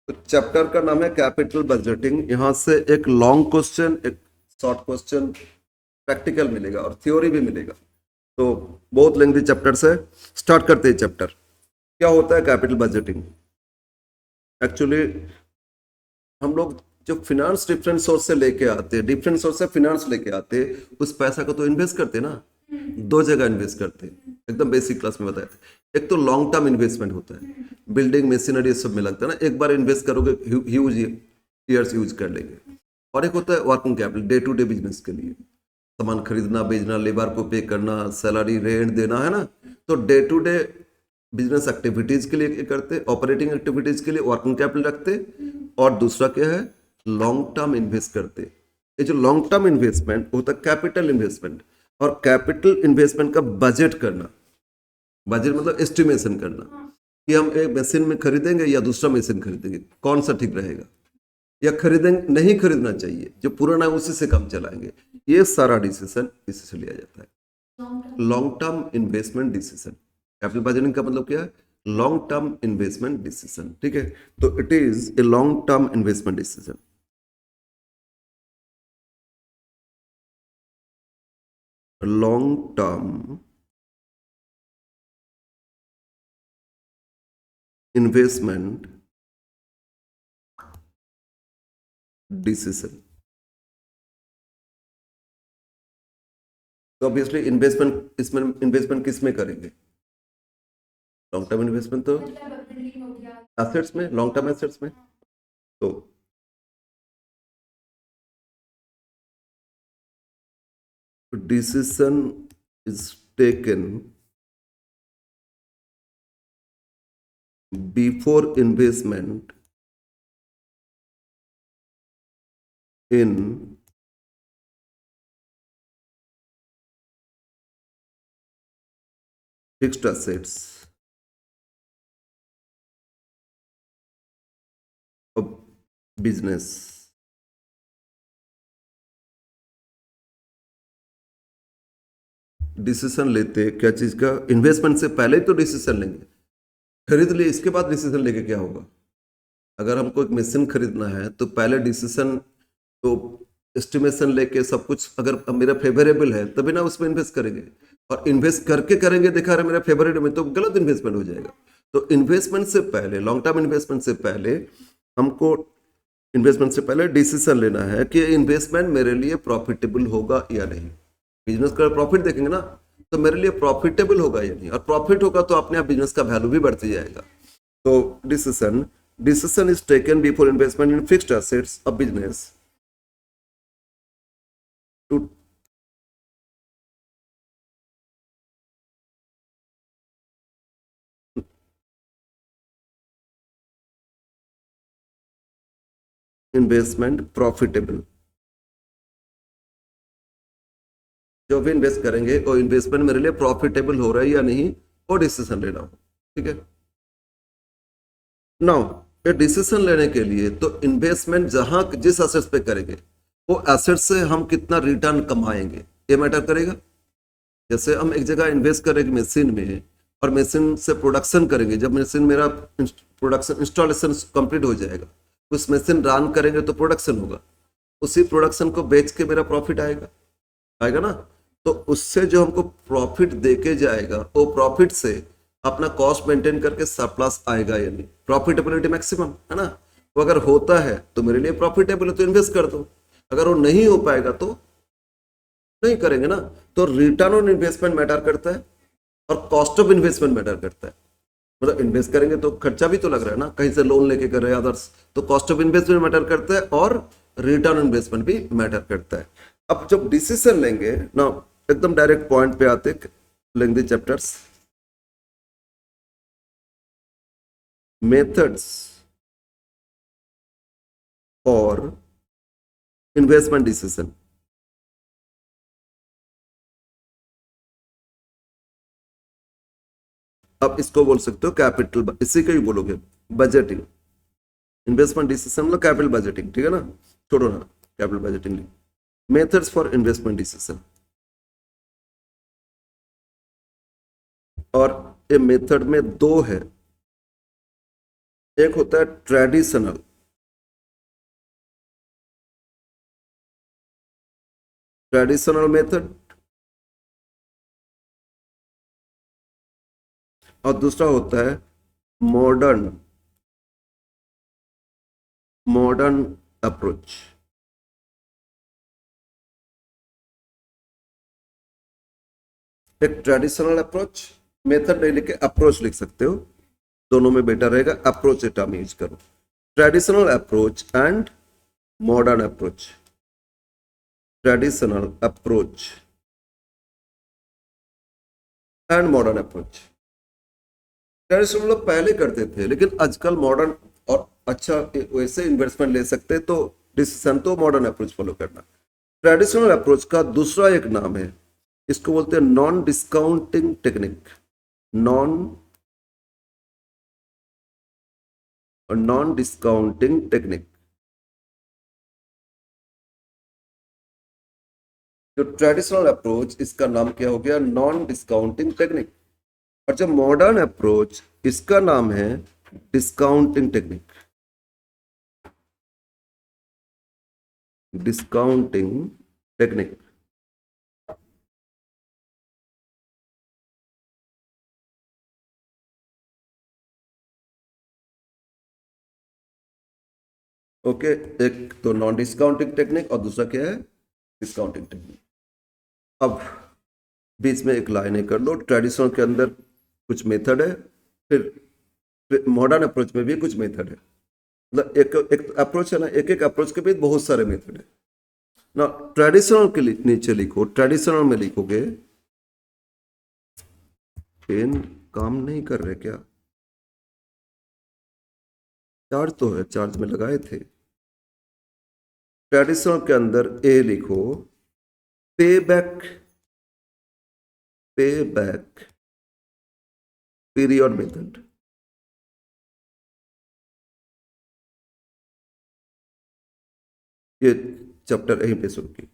तो चैप्टर का नाम है कैपिटल बजटिंग। यहाँ से एक लॉन्ग क्वेश्चन, एक शॉर्ट क्वेश्चन प्रैक्टिकल मिलेगा और थ्योरी भी मिलेगा। तो बहुत लेंथी चैप्टर से स्टार्ट करते हैं। चैप्टर क्या होता है कैपिटल बजटिंग? एक्चुअली हम लोग जो फिनांस डिफरेंट सोर्स से लेके आते हैं, डिफरेंट सोर्स से फिनांस लेके आते हैं, उस पैसा को तो इन्वेस्ट करते हैं ना। दो जगह इन्वेस्ट करते हैं, एकदम बेसिक क्लास में बताया था। एक तो लॉन्ग टर्म इन्वेस्टमेंट होता है, बिल्डिंग मशीनरी सब में लगता है ना, एक बार इन्वेस्ट करोगे ह्यूज ईयर्स यूज कर लेंगे। और एक होता है working capital, day to day business के लिए, सामान खरीदना बेचना, लेबर को पे करना, सैलरी रेंट देना, है ना। तो day to day business activities के लिए करते, ऑपरेटिंग एक्टिविटीज के लिए वर्किंग कैपिटल रखते। और दूसरा क्या है, लॉन्ग टर्म इन्वेस्ट करते। ये जो लॉन्ग टर्म इन्वेस्टमेंट होता है कैपिटल इन्वेस्टमेंट। और कैपिटल इन्वेस्टमेंट का बजट करना, बजट मतलब एस्टिमेशन करना कि हम एक मशीन में खरीदेंगे या दूसरा मशीन खरीदेंगे, कौन सा ठीक रहेगा, या खरीदेंगे नहीं खरीदना चाहिए, जो पुराना है उसी से काम चलाएंगे। ये सारा डिसीजन इसी से लिया जाता है, long term investment decision. Capital budgeting का मतलब क्या है? Long term investment decision. ठीक है, तो it is a long term investment decision. Long term investment decision. तो ऑब्वियसली इन्वेस्टमेंट, इसमें इन्वेस्टमेंट किस में करेंगे? लॉन्ग टर्म इन्वेस्टमेंट तो एसेट्स में, लॉन्ग टर्म एसेट्स में। तो decision is taken before investment in fixed assets of business। Decision लेते क्या चीज का? इन्वेस्टमेंट से पहले तो डिसीजन लेंगे, खरीद लिए इसके बाद डिसीजन लेके क्या होगा? अगर हमको एक मशीन खरीदना है तो पहले डिसीजन, तो एस्टिमेशन लेके सब कुछ अगर मेरा फेवरेबल है तभी ना उसमें इन्वेस्ट करेंगे। और इन्वेस्ट करके करेंगे, देखा रहे मेरा फेवरेट में, तो गलत इन्वेस्टमेंट हो जाएगा। तो इन्वेस्टमेंट से पहले, लॉन्ग टर्म इन्वेस्टमेंट से पहले हमको, इन्वेस्टमेंट से पहले डिसीजन लेना है कि इन्वेस्टमेंट मेरे लिए प्रॉफिटेबल होगा या नहीं। बिजनेस का प्रॉफिट देखेंगे ना, तो मेरे लिए प्रॉफिटेबल होगा या नहीं, और प्रॉफिट होगा तो अपने आप बिजनेस का वैल्यू भी बढ़ती जाएगा। तो decision is taken before investment in fixed assets of business to investment profitable. जो भी इन्वेस्ट करेंगे वो इन्वेस्टमेंट मेरे लिए प्रॉफिटेबल हो रहा है या नहीं, वो डिसीजन लेना हो। ठीक है, नाउ ये डिसीजन लेने के लिए तो इन्वेस्टमेंट जहां जिस एसेट्स पे करेंगे, वो एसेट से हम कितना रिटर्न कमाएंगे ये मैटर करेगा। जैसे हम एक जगह इन्वेस्ट करेंगे मशीन में, और मशीन से प्रोडक्शन करेंगे, जब मशीन मेरा प्रोडक्शन इंस्टॉलेशन कंप्लीट हो जाएगा, उस मशीन रन करेंगे तो प्रोडक्शन होगा, उसी प्रोडक्शन को बेच के मेरा प्रॉफिट आएगा, आएगा ना। तो उससे जो हमको प्रॉफिट देके जाएगा, वो प्रॉफिट से अपना कॉस्ट मेंटेन करके सरप्लस आएगा या नहीं, प्रॉफिटेबिलिटी मैक्सिमम, है ना। वो अगर होता है तो मेरे लिए प्रॉफिटेबल है तो इन्वेस्ट कर दो, अगर वो नहीं हो पाएगा तो नहीं करेंगे ना। तो रिटर्न ऑन इन्वेस्टमेंट मैटर करता है, और कॉस्ट ऑफ इन्वेस्टमेंट मैटर करता है। मतलब इन्वेस्ट करेंगे तो खर्चा भी तो लग रहा है ना, कहीं से लोन लेके कर रहे हैं अदर्स, तो कॉस्ट ऑफ इन्वेस्टमेंट मैटर करता है, और रिटर्न ऑन इन्वेस्टमेंट भी मैटर करता है। अब जब डिसीजन लेंगे ना, एकदम डायरेक्ट पॉइंट पे आते, लेंगे चैप्टर्स, मेथड्स और इन्वेस्टमेंट डिसीजन। अब इसको बोल सकते हो कैपिटल, इसी को ही बोलोगे बजटिंग। इन्वेस्टमेंट डिसीजन मतलब कैपिटल बजटिंग, ठीक है ना, छोड़ो ना capital budgeting. Methods for investment decision, और ये मेथड में दो है। एक होता है ट्रेडिशनल, ट्रेडिशनल मेथड, और दूसरा होता है मॉडर्न, मॉडर्न अप्रोच। एक ट्रेडिशनल अप्रोच, मेथड नहीं लिखे अप्रोच लिख सकते हो, दोनों में बेटर रहेगा, अप्रोच टर्म यूज करो। Traditional approach and modern approach, traditional approach and modern approach. Traditional लोग पहले करते थे, लेकिन आजकल मॉडर्न और अच्छा वैसे इन्वेस्टमेंट ले सकते हैं, तो डिसीजन तो मॉडर्न अप्रोच फॉलो करना। ट्रेडिशनल अप्रोच का दूसरा एक नाम है, इसको बोलते हैं non discounting technique, non non discounting technique. जो ट्रेडिशनल अप्रोच, इसका नाम क्या हो गया, नॉन डिस्काउंटिंग टेक्निक। और जो मॉडर्न अप्रोच, इसका नाम है discounting technique, discounting technique. Okay, एक तो नॉन डिस्काउंटिंग टेक्निक और दूसरा क्या है, डिस्काउंटिंग टेक्निक। अब बीच में एक लाइन कर लो, ट्रेडिशनल के अंदर कुछ मेथड है, फिर मॉडर्न अप्रोच में भी कुछ मेथड है। मतलब एक एक अप्रोच है ना, एक एक अप्रोच के भी बहुत सारे मेथड है ना। ट्रेडिशनल के नीचे लिखो, ट्रेडिशनल में लिखोगे, पेन काम नहीं कर रहे क्या, चार्ज तो है, चार्ज में लगाए थे। ट्रेडिशनल के अंदर ए लिखो, पे बैक, पे बैक पीरियड मेथड। ये चैप्टर यहीं पे शुरू की,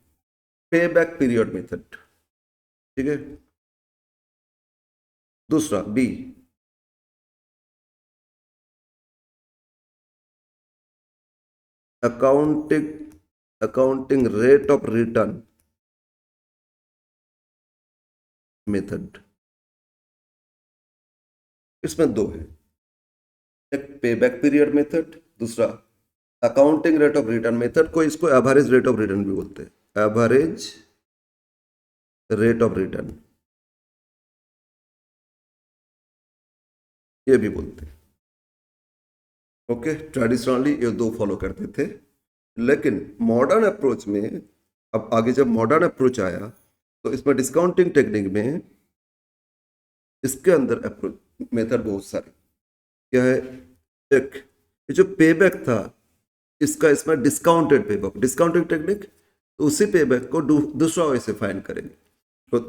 पे बैक पीरियड मेथड, ठीक है। दूसरा B, accounting, accounting rate of return method. इसमें दो है, एक पे बैक पीरियड मेथड, दूसरा accounting rate of return method. को इसको एवरेज रेट ऑफ रिटर्न भी बोलते हैं, एवरेज रेट ऑफ रिटर्न ये भी बोलते हैं। ओके, ट्रेडिशनली ये दो फॉलो करते थे, लेकिन मॉडर्न अप्रोच में, अब आगे जब मॉडर्न अप्रोच आया, तो इसमें डिस्काउंटिंग टेक्निक में, इसके अंदर अप्रोच मेथड बहुत सारे। क्या है, एक ये जो पेबैक था, इसका इसमें डिस्काउंटेड पेबैक, डिस्काउंटिंग टेक्निक, तो उसी पेबैक को दूसरा वे से फाइंड करेंगे। तो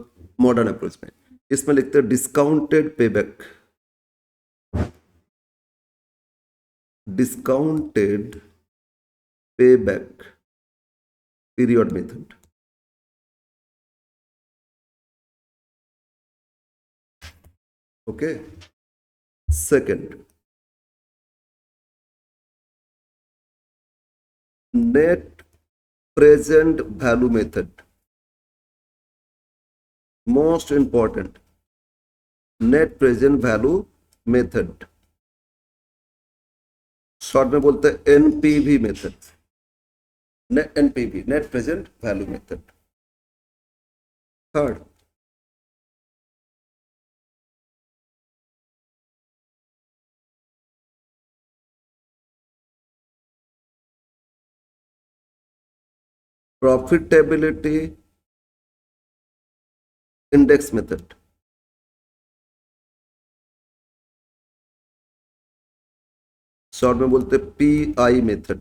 मॉडर्न अप्रोच में इसमें लिखते हैं discounted payback, discounted payback period method. Okay, second net present value method, most important, net present value method, short में बोलते हैं NPV method, net NPV, net present value method. Third profitability index method, short में बोलते हैं pi method.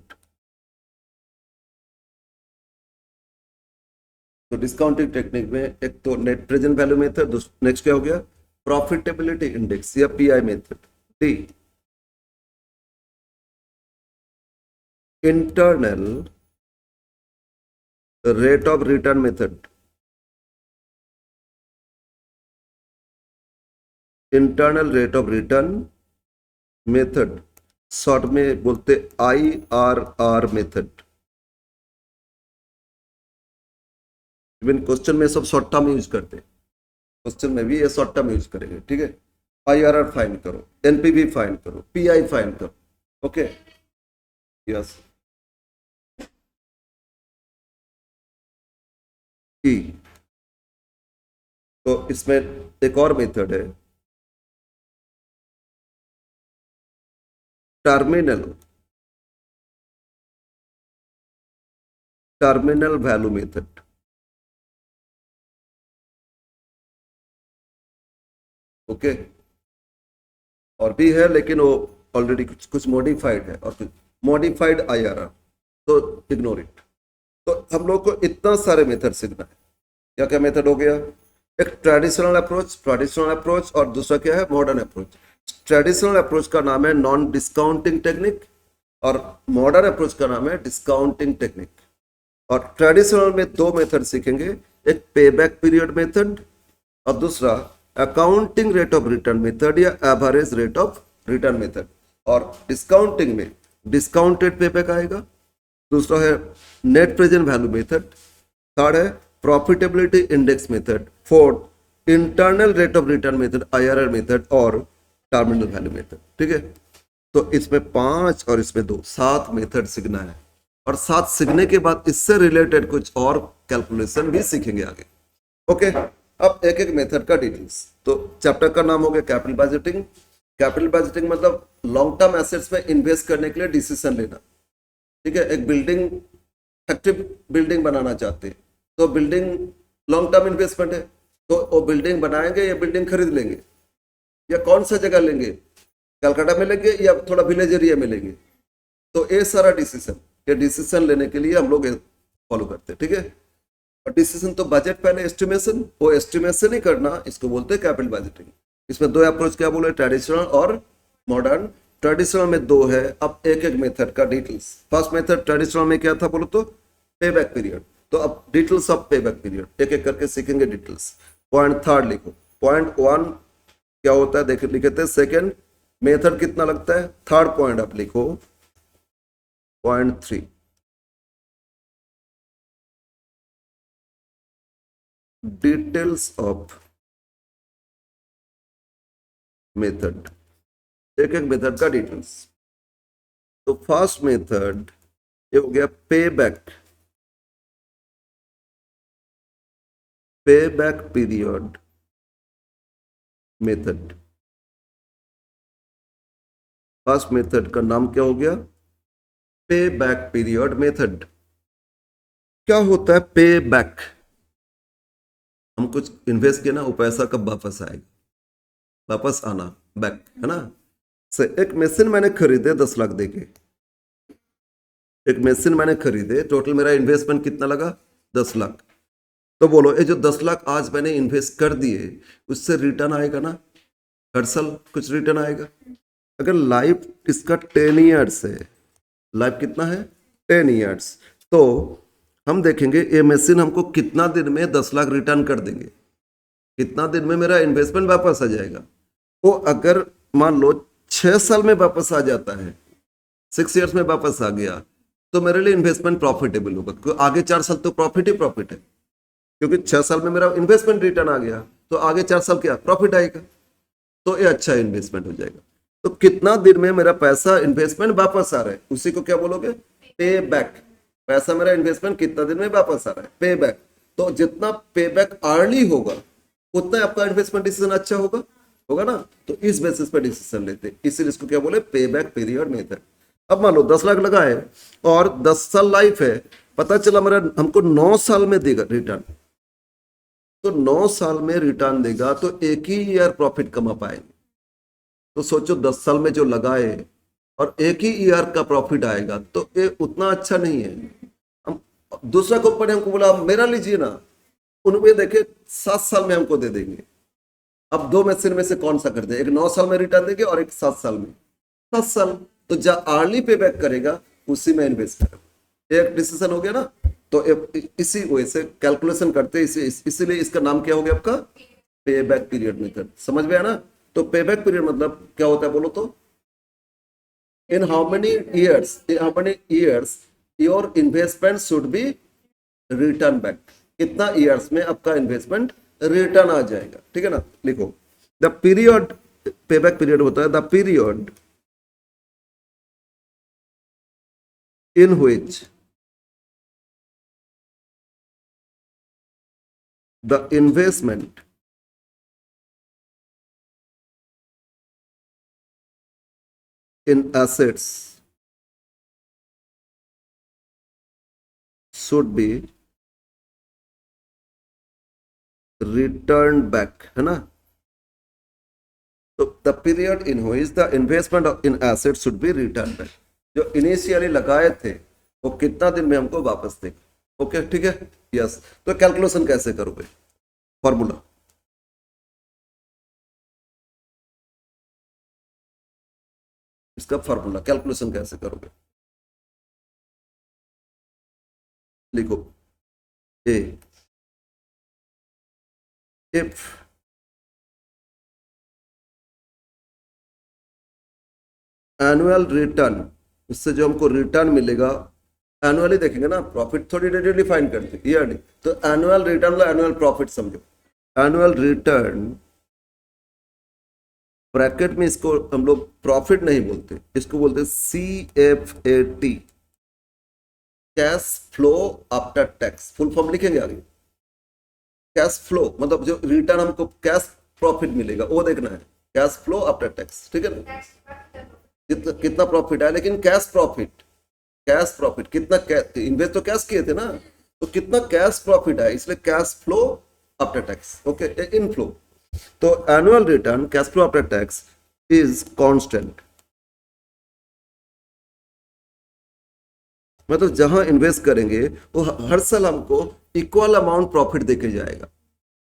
तो discounting technique में एक तो net present value method, next क्या हो गया, प्रॉफिटेबिलिटी इंडेक्स या pi method. D, internal rate of return method, internal rate of return method, short में बोलते IRR मेथड। इवन क्वेश्चन में सब शॉर्ट टर्म यूज करते हैं, क्वेश्चन में भी ये शॉर्ट टर्म यूज करेंगे, ठीक है। IRR फाइंड करो, NPV फाइंड करो, PI फाइंड करो, ओके यस। तो इसमें एक और मेथड है, टर्मिनल वैल्यू मेथड। ओके, और भी है लेकिन वो ऑलरेडी कुछ मॉडिफाइड है और कुछ मॉडिफाइड IRR, तो इग्नोर इट। तो हम लोग को इतना सारे मेथड सीखना है। क्या क्या मेथड हो गया? एक ट्रेडिशनल अप्रोच और दूसरा क्या है? Modern approach. ट्रेडिशनल अप्रोच का नाम है नॉन डिस्काउंटिंग टेक्निक और मॉडर्न अप्रोच का नाम है डिस्काउंटिंग टेक्निक। और ट्रेडिशनल में दो मेथड सीखेंगे, एक पे बैक पीरियड मेथड और दूसरा accounting rate of return method या average rate of return method. और डिस्काउंटिंग में डिस्काउंटेड पे बैक आएगा, दूसरा है net present value method, third है profitability index method, fourth internal rate of return method IRR method और टर्मिनल वैल्यू मेथड, ठीक है। तो इसमें 5 और इसमें 2, 7 मेथड सीखना है और 7 सीखने के बाद इससे रिलेटेड कुछ और कैलकुलेशन भी सीखेंगे आगे, ओके। अब एक एक मेथड का डिटेल्स। तो चैप्टर का नाम हो गया कैपिटल बजटिंग। कैपिटल बजटिंग मतलब लॉन्ग टर्म एसेट्स में इन्वेस्ट करने के लिए डिसीजन लेना, ठीक है। एक बिल्डिंग, फैक्ट्री बिल्डिंग बनाना चाहते हैं तो बिल्डिंग लॉन्ग टर्म इन्वेस्टमेंट है, तो वो बिल्डिंग बनाएंगे या बिल्डिंग खरीद लेंगे या कौन सा जगह लेंगे, कलकत्ता में लेंगे या थोड़ा विलेज एरिया में लेंगे। तो ये सारा डिसीजन लेने के लिए हम लोग फॉलो करते हैं, ठीक है। और डिसीजन तो बजट पहले एस्टिमेशन, वो एस्टिमेशन ही करना, इसको बोलते हैं कैपिटल बजटिंग। इसमें 2 अप्रोच क्या बोले, ट्रेडिशनल और मॉडर्न। ट्रेडिशनल में 2 है। अब एक एक मेथड का डिटेल्स। फर्स्ट मेथड ट्रेडिशनल में क्या था बोलो तो पे बैक पीरियड। तो अब डिटेल्स ऑफ पे बैक पीरियड एक एक करके सीखेंगे डिटेल्स। पॉइंट थर्ड लिखो। पॉइंट 1 क्या होता है देख लिखे थे, सेकेंड मेथड कितना लगता है, थर्ड पॉइंट आप लिखो पॉइंट 3 डिटेल्स ऑफ मेथड। एक एक मेथड का डिटेल्स। तो फर्स्ट मेथड ये हो गया पे back period method. First method का नाम क्या हो गया, पे बैक पीरियड मेथड। क्या होता है पे बैक? हम कुछ इन्वेस्ट किया ना, वो पैसा कब वापस आएगा, वापस आना, बैक है ना। से एक मशीन मैंने खरीदे 10 लाख देके, एक मशीन मैंने खरीदे, टोटल मेरा इन्वेस्टमेंट कितना लगा 10 लाख। तो बोलो ये जो 10 लाख आज मैंने इन्वेस्ट कर दिए उससे रिटर्न आएगा ना, हर साल कुछ रिटर्न आएगा। अगर लाइफ इसका 10 ईयर्स है, लाइफ कितना है 10 ईयर्स, तो हम देखेंगे ये मशीन हमको कितना दिन में 10 लाख रिटर्न कर देंगे, कितना दिन में मेरा इन्वेस्टमेंट वापस आ जाएगा। वो अगर मान लो 6 साल में वापस आ जाता है, 6 ईयर्स में वापस आ गया, तो मेरे लिए इन्वेस्टमेंट प्रॉफिटेबल होगा, क्योंकि आगे 4 साल तो प्रॉफिट ही प्रॉफिट है, क्योंकि 6 साल में मेरा इन्वेस्टमेंट रिटर्न आ गया तो आगे 4 साल क्या प्रॉफिट आएगा, तो ये अच्छा इन्वेस्टमेंट हो जाएगा। तो कितना दिन में मेरा पैसा इन्वेस्टमेंट वापस आ रहा है, उसी को क्या बोलोगे, पे बैक। पैसा मेरा इन्वेस्टमेंट कितना दिन में वापस आ रहा है, पे बैक। तो जितना पे बैक अर्ली होगा उतना आपका इन्वेस्टमेंट डिसीजन अच्छा होगा ना। तो इस बेसिस पे डिसीजन लेते, इसीलिए इसको क्या बोले, पे बैक पीरियड मेथड। अब मान लो 10 लाख लगाए और 10 साल लाइफ है, पता चला मेरा हमको 9 साल में देगा रिटर्न, तो 9 साल में रिटर्न देगा तो एक ही ईयर प्रॉफिट कमा पाएंगे। तो सोचो 10 साल में जो लगाए और एक ही ईयर का प्रॉफिट आएगा तो ये उतना अच्छा नहीं है। हम दूसरा कंपनी हमको बोला मेरा लीजिए ना, उनमें देखे 7 साल में हमको दे देंगे। अब 2 मशीन में से कौन सा कर दे, एक 9 साल में रिटर्न देंगे और एक 7 साल में। 7 साल तो जो अर्ली पे बैक करेगा उसी में इन्वेस्ट करेगा, एक डिसीजन हो गया ना। तो इसी वजह से कैलकुलेशन करते, इसीलिए इसका नाम क्या हो गया आपका, पे बैक पीरियड मेथड। समझ में आया ना। तो पे बैक पीरियड मतलब क्या होता है बोलो तो, In how many years your investment should be return back, कितना ईयर्स में आपका इन्वेस्टमेंट रिटर्न आ जाएगा, ठीक है ना। लिखो द पीरियड, पे बैक पीरियड होता है the period in which the investment in assets should be return back, है ना। तो the period in which the investment in asset should be return back, जो इनिशियली लगाए थे वो कितना दिन में हमको वापस देगा। ओके ठीक है, यस। तो कैलकुलेशन कैसे करोगे, फॉर्मूला, इसका फॉर्मूला कैलकुलेशन कैसे करोगे, लिखो ए इफ एनुअल रिटर्न, इससे जो हमको रिटर्न मिलेगा, एनुअली देखेंगे ना, प्रॉफिट थोड़ी डेली फाइंड करते ईयरली, तो एनुअल रिटर्न मतलब एनुअल प्रॉफिट समझो। एनुअल रिटर्न ब्रैकेट में इसको हम लोग प्रॉफिट नहीं बोलते, इसको बोलते CFAT, cash flow after tax. Full form लिखेंगे आगे। कैश फ्लो मतलब जो रिटर्न हमको कैश प्रॉफिट मिलेगा वो देखना है, कैश फ्लो आफ्टर टैक्स, ठीक है ना। कितना कितना प्रॉफिट है, लेकिन कैश प्रॉफिट, कैश प्रॉफिट कितना, इन्वेस्ट तो कैश किए थे ना, तो कितना कैश प्रॉफिट है, इसलिए cash flow after tax, okay, inflow. तो annual return cash flow after tax is constant, मतलब जहां इन्वेस्ट करेंगे वो हर साल हमको इक्वल अमाउंट प्रॉफिट देके जाएगा,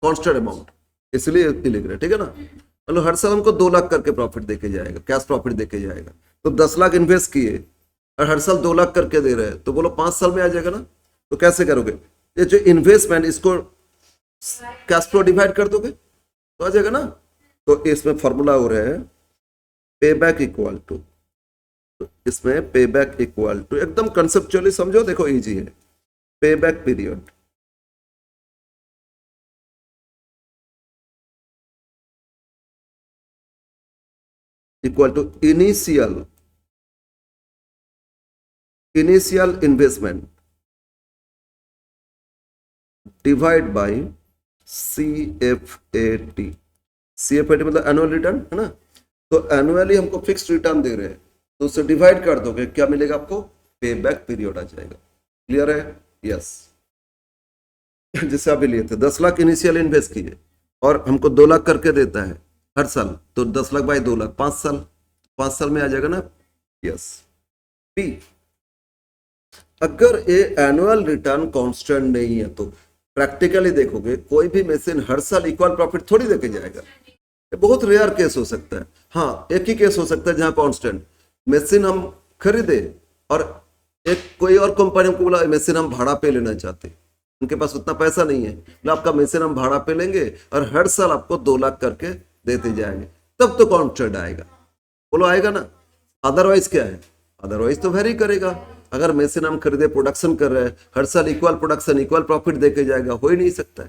कांस्टेंट अमाउंट, इसलिए लिख रहे, ठीक है ना। मतलब हर साल हमको 2 लाख करके प्रॉफिट देके जाएगा, कैश प्रॉफिट देके जाएगा। तो 10 लाख इन्वेस्ट किए और हर साल 2 लाख करके दे रहे हैं, तो बोलो 5 साल में आ जाएगा ना। तो कैसे करोगे, ये जो इन्वेस्टमेंट इसको कैश फ्लो डिवाइड कर दोगे तो आ जाएगा ना। तो इसमें फॉर्मूला हो रहा है पे बैक इक्वल टू, इसमें पे बैक इक्वल टू, एकदम कंसेप्चुअली समझो, देखो इजी है। Pay back period equal to initial investment divide by CFAT। CFAT मतलब एनुअल रिटर्न, है ना। तो एनुअली हमको फिक्स रिटर्न दे रहे हैं, तो उससे डिवाइड कर दोगे, क्या मिलेगा आपको, पे बैक पीरियड आ जाएगा। क्लियर है, यस। जैसे अभी लिए थे 10 लाख इनिशियल इन्वेस्ट किए और हमको 2 लाख करके देता है हर साल, तो 10 लाख बाई 2 लाख, 5 साल, 5 साल में आ जाएगा ना, यस। बी, अगर ये एनुअल रिटर्न कांस्टेंट नहीं है तो प्रैक्टिकली देखोगे कोई भी मशीन हर साल इक्वल प्रॉफिट थोड़ी देके जाएगा, ये बहुत रेयर केस हो सकता है। हाँ, एक ही केस हो सकता है जहां कांस्टेंट मशीन हम खरीदे और एक कोई और कंपनी हमको बोला मशीन हम भाड़ा पे लेना चाहते, उनके पास उतना पैसा नहीं है, बोला आपका मशीन हम भाड़ा पे लेंगे और हर साल आपको 2 लाख करके देते जाएंगे, तब तो कांस्टेंट आएगा, बोलो आएगा ना। अदरवाइज क्या है, अदरवाइज तो वेरी करेगा। अगर मशीन हम खरीदे प्रोडक्शन कर रहे हैं, हर साल इक्वल प्रोडक्शन इक्वल प्रॉफिट देके जाएगा, हो ही नहीं सकता है।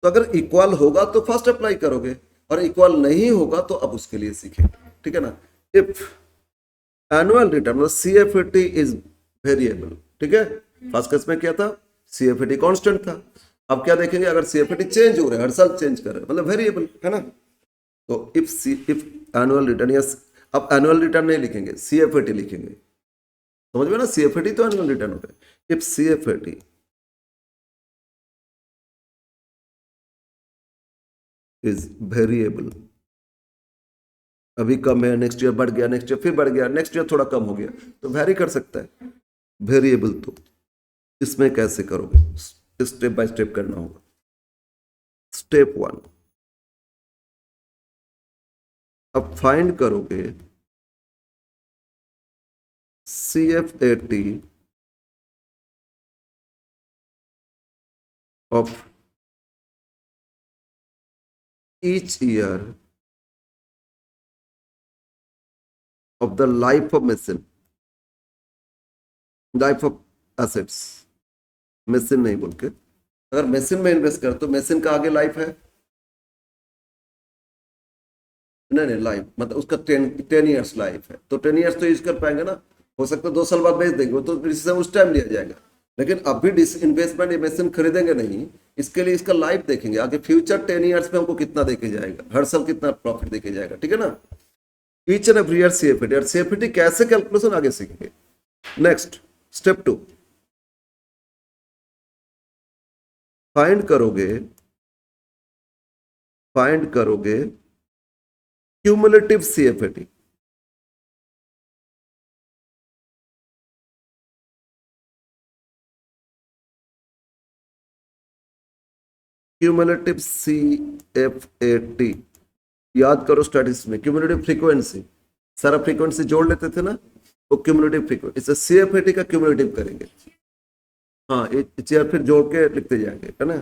तो अगर इक्वल होगा तो फर्स्ट अप्लाई करोगे, और इक्वल नहीं होगा तो अब उसके लिए सीखेंगे, ठीक है ना। If annual return CFAT is variable, ठीक है। फर्स्ट केस में क्या था, CFAT कांस्टेंट था। अब क्या देखेंगे, अगर CFAT चेंज हो रहा है, हर साल चेंज कर रहे हैं, मतलब वेरिएबल, है ना। तो इफ एनुअल रिटर्न, यस, अब एनुअल रिटर्न नहीं लिखेंगे, CFAT लिखेंगे, समझ में ना। CFAT तो एनुअल रिटर्न होता है। इफ CFAT इज वेरिएबल, अभी कम है, नेक्स्ट ईयर बढ़ गया, नेक्स्ट ईयर फिर बढ़ गया, नेक्स्ट ईयर थोड़ा कम हो गया, तो वेरी कर सकता है वेरिएबल। तो इसमें कैसे करोगे, स्टेप बाय स्टेप करना होगा। स्टेप 1, अब फाइंड करोगे CFAT of each year of the life of machine, life of assets, machine नहीं बोल के, अगर मशीन में इन्वेस्ट कर तो मशीन का आगे लाइफ है, नहीं लाइफ मतलब उसका 10 ईयर्स लाइफ है, तो 10 ईयर्स तो यूज कर पाएंगे ना, हो सकता है 2 साल बाद बेच देंगे, तो डिसीजन उस टाइम लिया जाएगा। लेकिन अभी इन्वेस्टमेंट मशीन खरीदेंगे नहीं, इसके लिए इसका लाइफ देखेंगे, आगे फ्यूचर 10 ईयर्स में हमको कितना देके जाएगा, हर साल कितना प्रॉफिट देके जाएगा, ठीक है ना। ईच एंड एवरी ईयर सीएफएटी, और सीएफएटी कैसे कैलकुलेशन आगे सीखेंगे। नेक्स्ट स्टेप 2, फाइंड करोगे क्यूमुलेटिव सीएफएटी। क्यूमुलेटिव सीएफएटी याद करो, स्टैटिस्टिक्स में क्यूमुलेटिव फ्रीक्वेंसी, सारा फ्रीक्वेंसी जोड़ लेते थे ना, वो क्यूमुलेटिव फ्रीक्वेंसी, इसे सीएफएटी का क्यूमुलेटिव करेंगे। हाँ, ये फिर जोड़ के लिखते जाएंगे, है ना।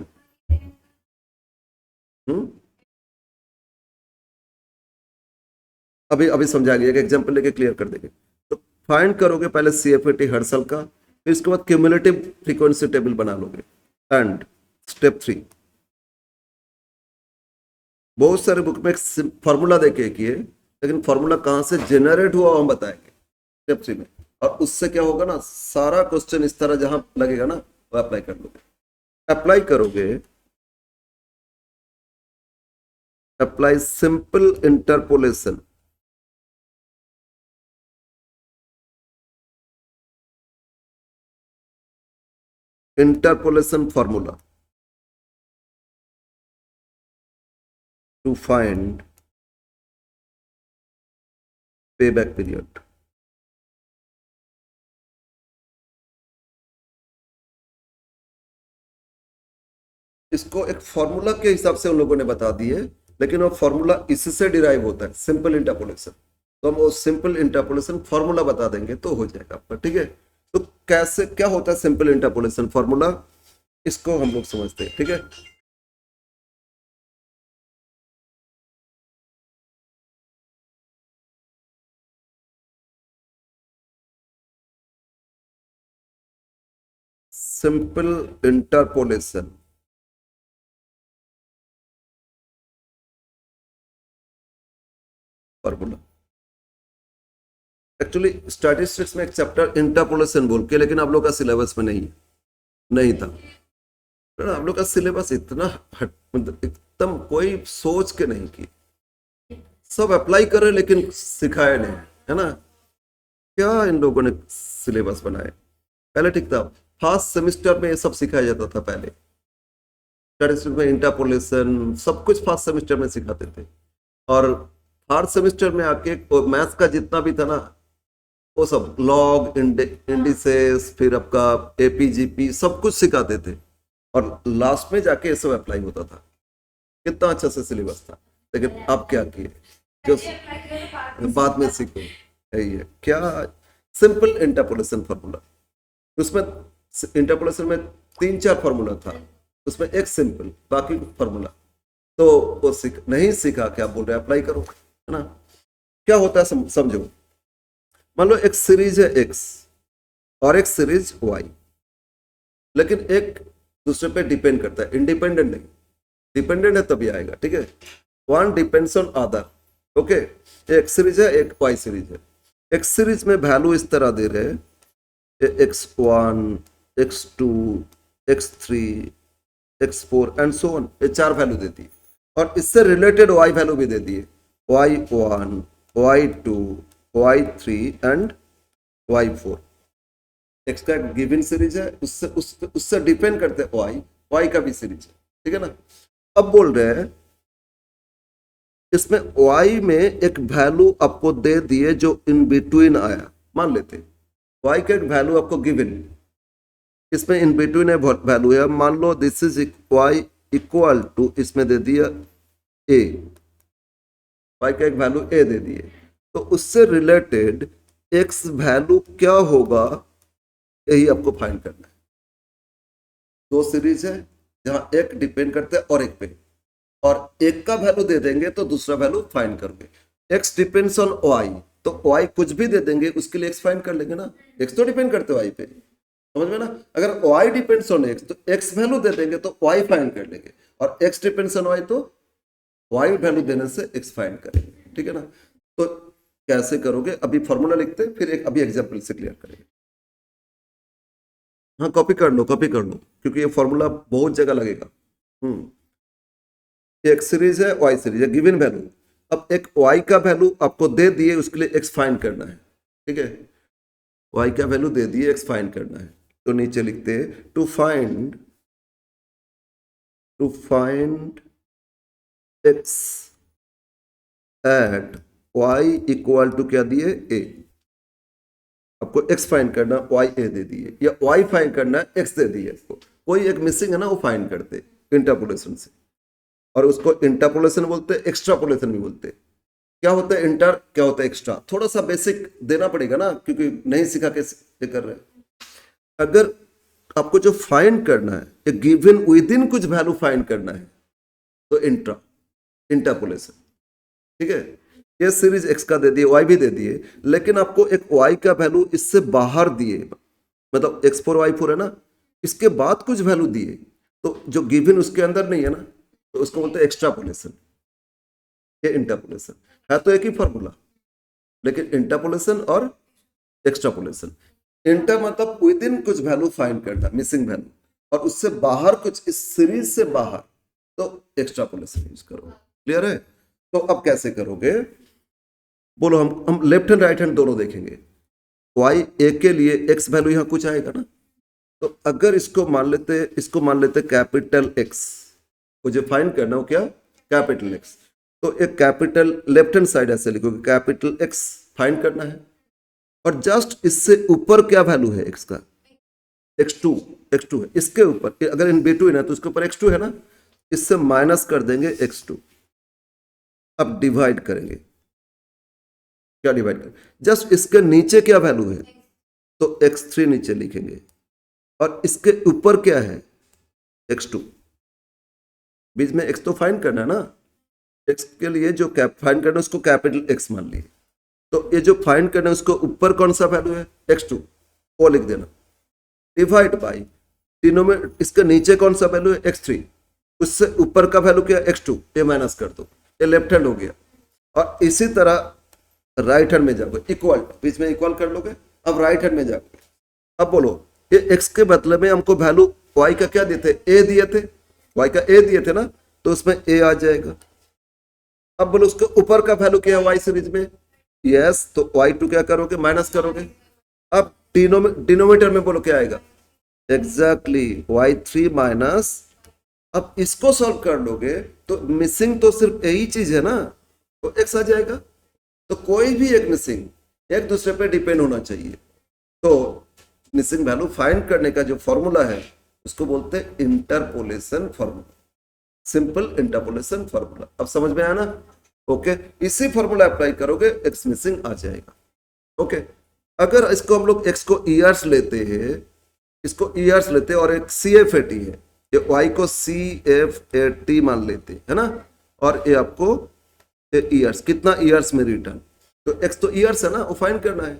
अभी समझाएंगे, एक एग्जांपल लेके क्लियर कर देंगे। तो फाइंड करोगे पहले सीएफएटी हर साल का, फिर इसके बाद क्यूमुलेटिव फ्रीक्वेंसी टेबल बना लोगे। एंड स्टेप 3, बहुत सारे बुक में एक फॉर्मूला देके किए, लेकिन फॉर्मूला कहां से जनरेट हुआ हम बताएंगे स्टेप 3 में, और उससे क्या होगा ना, सारा क्वेश्चन इस तरह जहां लगेगा ना वो अप्लाई कर लोगे। अप्लाई करोगे, apply simple interpolation, interpolation formula to find payback period। इसको एक फॉर्मूला के हिसाब से उन लोगों ने बता दिए, लेकिन वो फॉर्मूला इससे डिराइव होता है, सिंपल इंटरपोलेशन। तो हम वो सिंपल इंटरपोलेशन फॉर्मूला बता देंगे तो हो जाएगा आपका, ठीक है। तो कैसे क्या होता है सिंपल इंटरपोलेशन फॉर्मूला, इसको हम लोग समझते हैं, ठीक है। Simple interpolation formula, actually statistics में एक चैप्टर इंटरपोलेशन बोल के, लेकिन आप लोग का सिलेबस में नहीं था। आप लोग का सिलेबस इतना मतलब एकदम कोई सोच के नहीं की, सब अप्लाई करे लेकिन सिखाए नहीं, है ना। क्या इन लोगों ने सिलेबस बनाए, पहले ठीक था, फर्स्ट सेमेस्टर में ये सब सिखाया जाता था पहले, स्टैटिस्टिक्स में इंटरपोलेशन सब कुछ फर्स्ट सेमेस्टर में सिखाते थे, और थर्ड सेमेस्टर में आके मैथ्स का जितना भी था ना वो सब लॉग इंडिसेस, फिर आपका एपीजीपी सब कुछ सिखाते थे, और लास्ट में जाके ये सब अप्लाई होता था। कितना अच्छा से सिलेबस था, लेकिन अब क्या किए, जो बाद में सीखो यही है क्या, सिंपल इंटरपोलेशन फॉर्मूला। उसमें इंटरपोलेशन में 3-4 फॉर्मूला था, उसमें एक सिंपल, बाकी फॉर्मूला, तो वो नहीं सीखा, क्या बोल रहे अप्लाई करो, है ना। क्या होता है समझो, मान लो एक सीरीज है x और एक सीरीज y, लेकिन एक दूसरे पे डिपेंड करता है, इंडिपेंडेंट नहीं, डिपेंडेंट है तभी आएगा, ठीक है। One depends on other, okay. एक सीरीज है, एक y सीरीज है। एक सीरीज में वैल्यू इस तरह दे रहे हैं, x1, x2, x3, x4 and so on, ये 4 वैल्यू देती है, और इससे रिलेटेड y वैल्यू भी दे दी है, y1, y2, y3 and y4। x का गिवन सीरीज है, उससे डिपेंड करते हैं y का भी सीरीज है, ठीक है ना। अब बोल रहे हैं इसमें y में एक वैल्यू आपको दे दिए जो इन बिटवीन आया, मान लेते y का एक वैल्यू आपको गिवन, इसमें इन बिटवीन वैल्यू है, मान लो this is y equal to, इसमें दे दिया a, y का एक वैल्यू a दे दिए, तो उससे रिलेटेड x वैल्यू क्या होगा यही आपको फाइंड करना है। 2 सीरीज है जहां एक डिपेंड करते हैं और एक पे, और एक का वैल्यू दे देंगे तो दूसरा वैल्यू फाइंड करोगे। x डिपेंड्स ऑन y, तो y कुछ भी दे देंगे उसके लिए x फाइंड कर लेंगे ना, x तो डिपेंड करते y पे, समझ में ना। अगर y डिपेंड्स ऑन x तो x वैल्यू दे देंगे तो y फाइंड कर लेंगे, और x डिपेंड्स ऑन y तो y वैल्यू देने से x फाइंड करेंगे, ठीक है ना। तो कैसे करोगे, अभी फॉर्मूला लिखते हैं, फिर अभी एग्जाम्पल से क्लियर करेंगे। हाँ कॉपी कर लो, कॉपी कर लो, क्योंकि ये फॉर्मूला बहुत जगह लगेगा। एक सीरीज है, वाई सीरीज है, गिवन वैल्यू। अब एक y का वैल्यू आपको दे दिए, उसके लिए x फाइंड करना है, ठीक है। y का वैल्यू दे दिए, x फाइंड करना है, तो नीचे लिखते हैं to find x at y equal to क्या दिए, a। आपको x फाइंड करना, y a दे दिए, या y फाइंड करना x दे दिए आपको, कोई एक मिसिंग है ना, वो फाइंड करते इंटरपोलेशन से, और उसको इंटरपोलेशन बोलते हैं, एक्स्ट्रापोलेशन भी बोलते हैं। क्या होता है इंटर, क्या होता है एक्स्ट्रा, थोड़ा सा बेसिक देना पड़ेगा ना, क्योंकि नहीं सिखा कैसे कर रहे हैं। अगर आपको जो फाइंड करना है, एक गिवन विद इन कुछ वैल्यू फाइंड करना है, तो इंटरपोलेशन, ठीक है। ये सीरीज x का दे दिए, y भी दे दिए, लेकिन आपको एक y का वैल्यू इससे बाहर दिए, मतलब x4 y4 है ना, इसके बाद कुछ वैल्यू दिए, तो जो गिवन उसके अंदर नहीं है ना, तो उसको बोलते हैं एक्स्ट्रापोलेशन, ये इंटरपोलेशन है। तो एक ही फॉर्मूला, लेकिन इंटरपोलेशन और एक्स्ट्रापोलेशन। इंटर मतलब विद इन कुछ वैल्यू फाइंड करना, मिसिंग वैल्यू, और उससे बाहर कुछ, इस सीरीज से बाहर, तो एक्स्ट्रापोलेशन यूज करो। क्लियर है। तो अब कैसे करोगे बोलो, हम लेफ्ट हैंड राइट हैंड दोनों देखेंगे। y a के लिए x वैल्यू यहां कुछ आएगा ना, तो अगर इसको मान लेते कैपिटल x, मुझे फाइंड करना हो क्या, कैपिटल x, तो एक कैपिटल लेफ्ट हैंड साइड ऐसे लिखोगे, कैपिटल x फाइंड करना है, और जस्ट इससे ऊपर क्या वैल्यू है x का, x2 है, इसके ऊपर अगर इन b2 है ना, तो इसके ऊपर x2 है ना, इससे माइनस कर देंगे x2। अब डिवाइड करेंगे, क्या डिवाइड करें, जस्ट इसके नीचे क्या वैल्यू है, तो x3 नीचे लिखेंगे, और इसके ऊपर क्या है, x2। बीच में x तो फाइंड करना है ना, x के लिए जो फाइंड करना है उसको कैपिटल x मान लिए, तो ये जो फाइंड करना है उसको ऊपर कौन सा वैल्यू है, x2, वो लिख देना, डिवाइड बाई डिनोमिनेटर, इसके नीचे कौन सा वैल्यू है, x3, उससे ऊपर का वैल्यू क्या है, x2, ये माइनस कर दो, ये लेफ्ट हैंड हो गया। और इसी तरह राइट हैंड में जाओगे, इक्वल, बीच में इक्वल कर लोगे। अब राइट हैंड में जाओगे, अब बोलो ये x के बदले में हमको वैल्यू y का क्या देते, a दिए थे, y का a दिए थे ना, तो उसमें a आ जाएगा। अब बोलो उसके ऊपर का वैल्यू क्या है y सीरीज में, यस, तो y2 क्या करोगे, माइनस करोगे। अब डिनोमिनेटर में बोलो क्या आएगा, एग्जैक्टली y3 माइनस, अब इसको सॉल्व कर लोगे तो मिसिंग तो सिर्फ यही चीज है ना, तो x आ जाएगा। तो कोई भी एक मिसिंग एक दूसरे पे डिपेंड होना चाहिए, तो मिसिंग वैल्यू फाइंड करने का जो फॉर्मूला है उसको बोलते हैं interpolation formula, simple interpolation formula. अब समझ में आया ना, ओके। इसी फॉर्मूला अप्लाई करोगे, एक्स मिसिंग आ जाएगा, ओके। अगर इसको हम लोग एक्स को ईयर्स लेते हैं, इसको ईयर्स लेते हैं, और एक CF80 है, ये y को CF80 मान लेते हैं, है ना, और ये आपको ईयर्स, कितना ईयर्स में रिटर्न, तो x तो ईयर्स है ना, वो फाइंड करना है।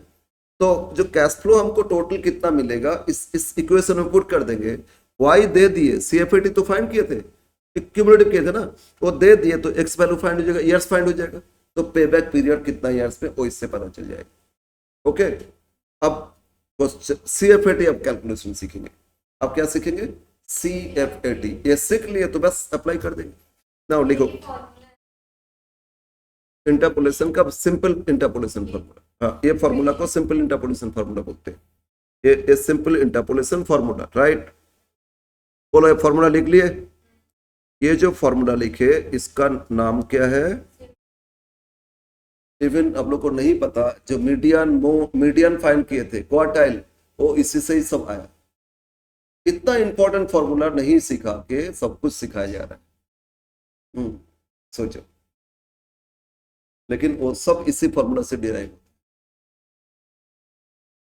तो जो कैश फ्लो हमको टोटल कितना मिलेगा, इस इक्वेशन में पुट कर देंगे। y दे दिए, CF80 तो फाइंड किए थे, क्यूमुलेटिव किए थे ना, वो दे दिए, तो x वैल्यू फाइंड हो जाएगा, ईयर्स फाइंड हो जाएगा, तो पे बैक पीरियड कितना ईयर्स में, वो इससे पता चल जाएगा, ओके। अब CF80 अब कैलकुलेशन सीखेंगे। अब क्या सीखेंगे, CF80, ये सीख लिए तो बस अप्लाई कर देंगे। नाउ लिखो इंटरपोलेशन का सिंपल इंटरपोलेशन फॉर्मूला, हाँ, ये फॉर्मूला को सिंपल इंटरपोलेशन फॉर्मूला बोलते हैं, ये सिंपल इंटरपोलेशन फॉर्मूला, राइट। बोलो ये फॉर्मूला लिख लिए, ये जो फॉर्मूला लिखे इसका नाम क्या है, इवन आप लोग को नहीं पता, जो मीडियन फाइंड किए थे, क्वार्टाइल, वो इसी से ही सब आया। इतना इंपॉर्टेंट फॉर्मूला नहीं सिखा के सब कुछ सिखाया जा रहा है, सोचो, लेकिन वो सब इसी फॉर्मूला से डिराइव होता है,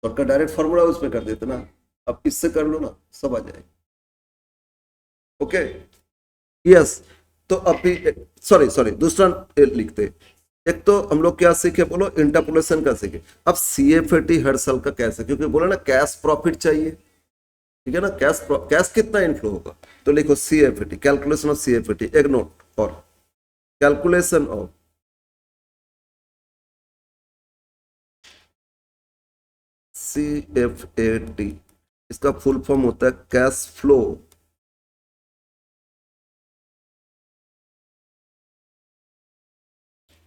और का डायरेक्ट फॉर्मूला उसमें कर देते ना, अब इससे कर लो ना, सब आ जाएगा, ओके। यस, तो अभी सॉरी दूसरा लिखते, एक तो हम लोग क्या सीखे बोलो, इंटरपोलेशन का सीखे। अब CFAT हर साल का कैसे, क्योंकि बोला ना कैश प्रॉफिट चाहिए, ठीक है ना, कैश कितना इनफ्लो होगा, तो लिखो CFAT, कैलकुलेशन ऑफ CFAT, एक नोट और कैलकुलेशन ऑफ CFAT, इसका फुल फॉर्म होता है cash flow